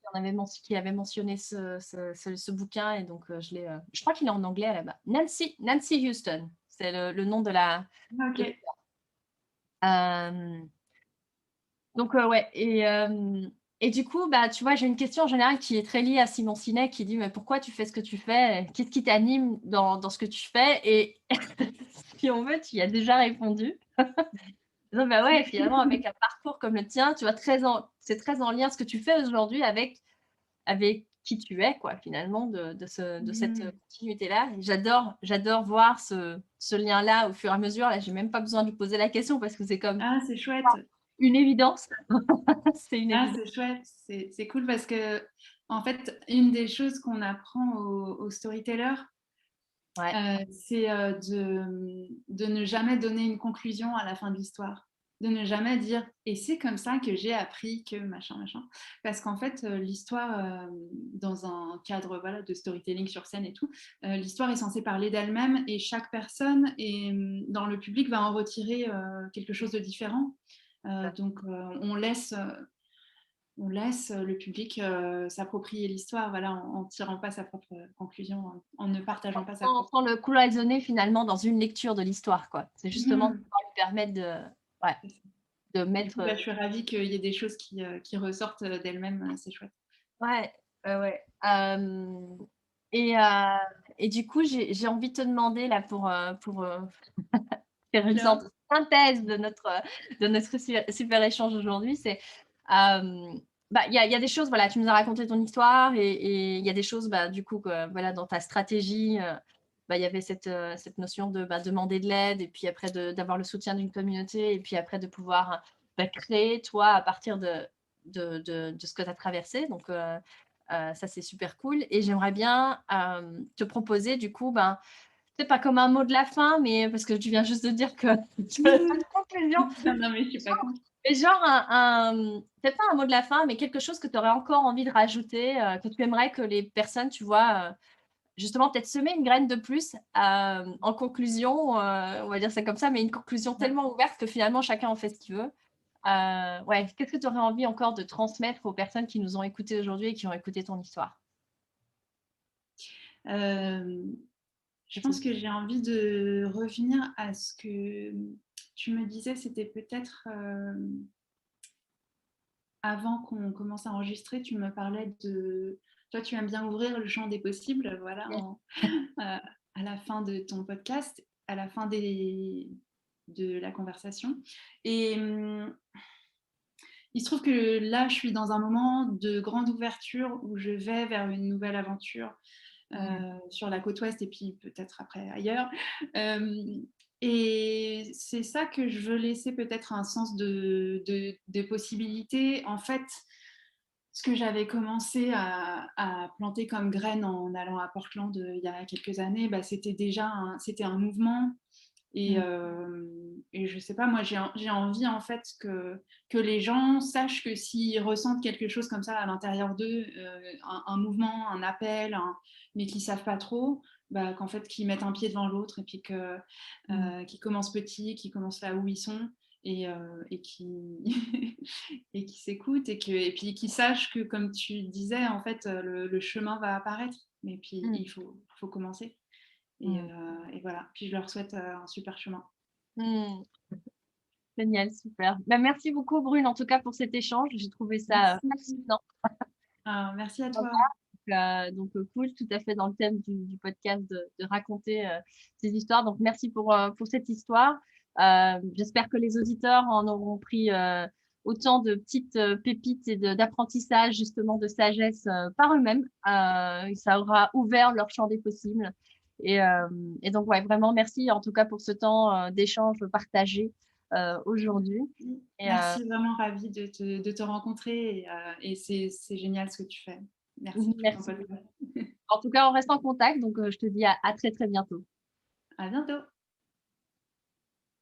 qui avait mentionné ce bouquin et donc je crois qu'il est en anglais là-bas. Nancy Houston, c'est le nom Ah de OK. hem, donc ouais et du coup, bah, tu vois, j'ai une question en général qui est très liée à Simon Sinek qui dit: «Mais pourquoi tu fais ce que tu fais? Qu'est-ce qui t'anime dans ce que tu fais?» et puis en fait, tu y as déjà répondu. Non, bah, ouais, finalement, avec un parcours comme le tien, tu vois, c'est très en lien ce que tu fais aujourd'hui avec qui tu es, quoi, finalement, de cette, Mmh. continuité-là. Et j'adore voir ce lien-là au fur et à mesure. Là, j'ai même pas besoin de lui poser la question parce que c'est comme Ah, c'est chouette. une évidence. C'est une Ah, évidence. c'est chouette. C'est cool parce qu'en fait, une des choses qu'on apprend aux storytellers, Ouais. c'est de ne jamais donner une conclusion à la fin de l'histoire. de ne jamais dire et c'est comme ça que j'ai appris que machin, machin. Parce qu'en fait, l'histoire, dans un cadre voilà, de storytelling sur scène et tout, l'histoire est censée parler d'elle-même et chaque personne dans le public va en retirer quelque chose de différent. Donc, on laisse le public s'approprier l'histoire voilà, en tirant pas sa propre conclusion, en ne partageant pas sa propre. Sans le cloisonner finalement dans une lecture de l'histoire, quoi. C'est justement de Mmh. pouvoir lui permettre ouais, C'est ça. de Du coup, mettre. bah, je suis ravie qu'il y ait des choses qui ressortent d'elles-mêmes, c'est chouette. Ouais, ouais, ouais. Et, et du coup, j'ai envie de te demander là pour faire une sorte Bien. de synthèse de notre super échange aujourd'hui, c'est, bah, il y a des choses, voilà, tu nous as raconté ton histoire et il y a des choses, bah, du coup, que voilà, dans ta stratégie, bah, il y avait cette notion de, bah, demander de l'aide et puis après d'avoir le soutien d'une communauté et puis après de pouvoir, bah, créer toi à partir de ce que tu as traversé donc ça c'est super cool et j'aimerais bien, te proposer du coup, ben, c'est pas comme un mot de la fin, mais parce que tu viens juste de dire que tu avais pas de conclusion. Non, non, mais je suis pas contre. Mais genre peut-être pas un mot de la fin, mais quelque chose que tu aurais encore envie de rajouter, que tu aimerais que les personnes, tu vois, justement peut-être semer une graine de plus, en conclusion, on va dire ça comme ça, mais une conclusion Ouais. tellement ouverte que finalement chacun en fait ce qu'il veut. Ouais, qu'est-ce que tu aurais envie encore de transmettre aux personnes qui nous ont écoutés aujourd'hui et qui ont écouté ton histoire? Hem, je pense que j'ai envie de revenir à ce que tu me disais, c'était peut-être, avant qu'on commence à enregistrer, tu me parlais de toi, tu aimes bien ouvrir le champ des possibles, voilà, à la fin de ton podcast, à la fin de la conversation et il se trouve que là, je suis dans un moment de grande ouverture où je vais vers une nouvelle aventure Mmh. sur la côte ouest et puis peut-être après ailleurs. Euh, et c'est ça que je veux laisser peut-être un sens de possibilité. En fait, ce que j'avais commencé à planter comme graine en allant à Portland il y a quelques années, bah, c'était déjà c'était un mouvement Mmh. et je sais pas, moi j'ai envie en fait que les gens sachent que s'ils ressentent quelque chose comme ça à l'intérieur d'eux, un mouvement, un appel, mais qu'ils savent pas trop, bah, qu'en fait qu'ils mettent un pied devant l'autre et puis Mmh. qu'ils commencent petits, qu'ils commencent là où ils sont et qui et qui s'écoutent et puis qu'ils sachent que comme tu disais en fait le chemin va apparaître mais puis Mmh. il faut commencer. Mmh. Et voilà. Puis je leur souhaite un super chemin. Mmh. Génial, super. Bah, merci beaucoup Brune, en tout cas pour cet échange. J'ai trouvé ça, Merci. fascinant. Merci à Voilà, toi. cool, tout à fait dans le thème du podcast de raconter, ces histoires. Donc merci pour cette histoire. J'espère que les auditeurs en auront pris, autant de petites, pépites et d'apprentissage, justement de sagesse, par eux-mêmes. Ça aura ouvert leur champ des possibles et donc ouais, vraiment merci en tout cas pour ce temps, d'échange partagé, aujourd'hui et Merci, vraiment ravie de te rencontrer et c'est génial ce que tu fais. Merci pour ton merci. podcast. En tout cas, on reste en contact, donc je te dis à très, très bientôt. À bientôt.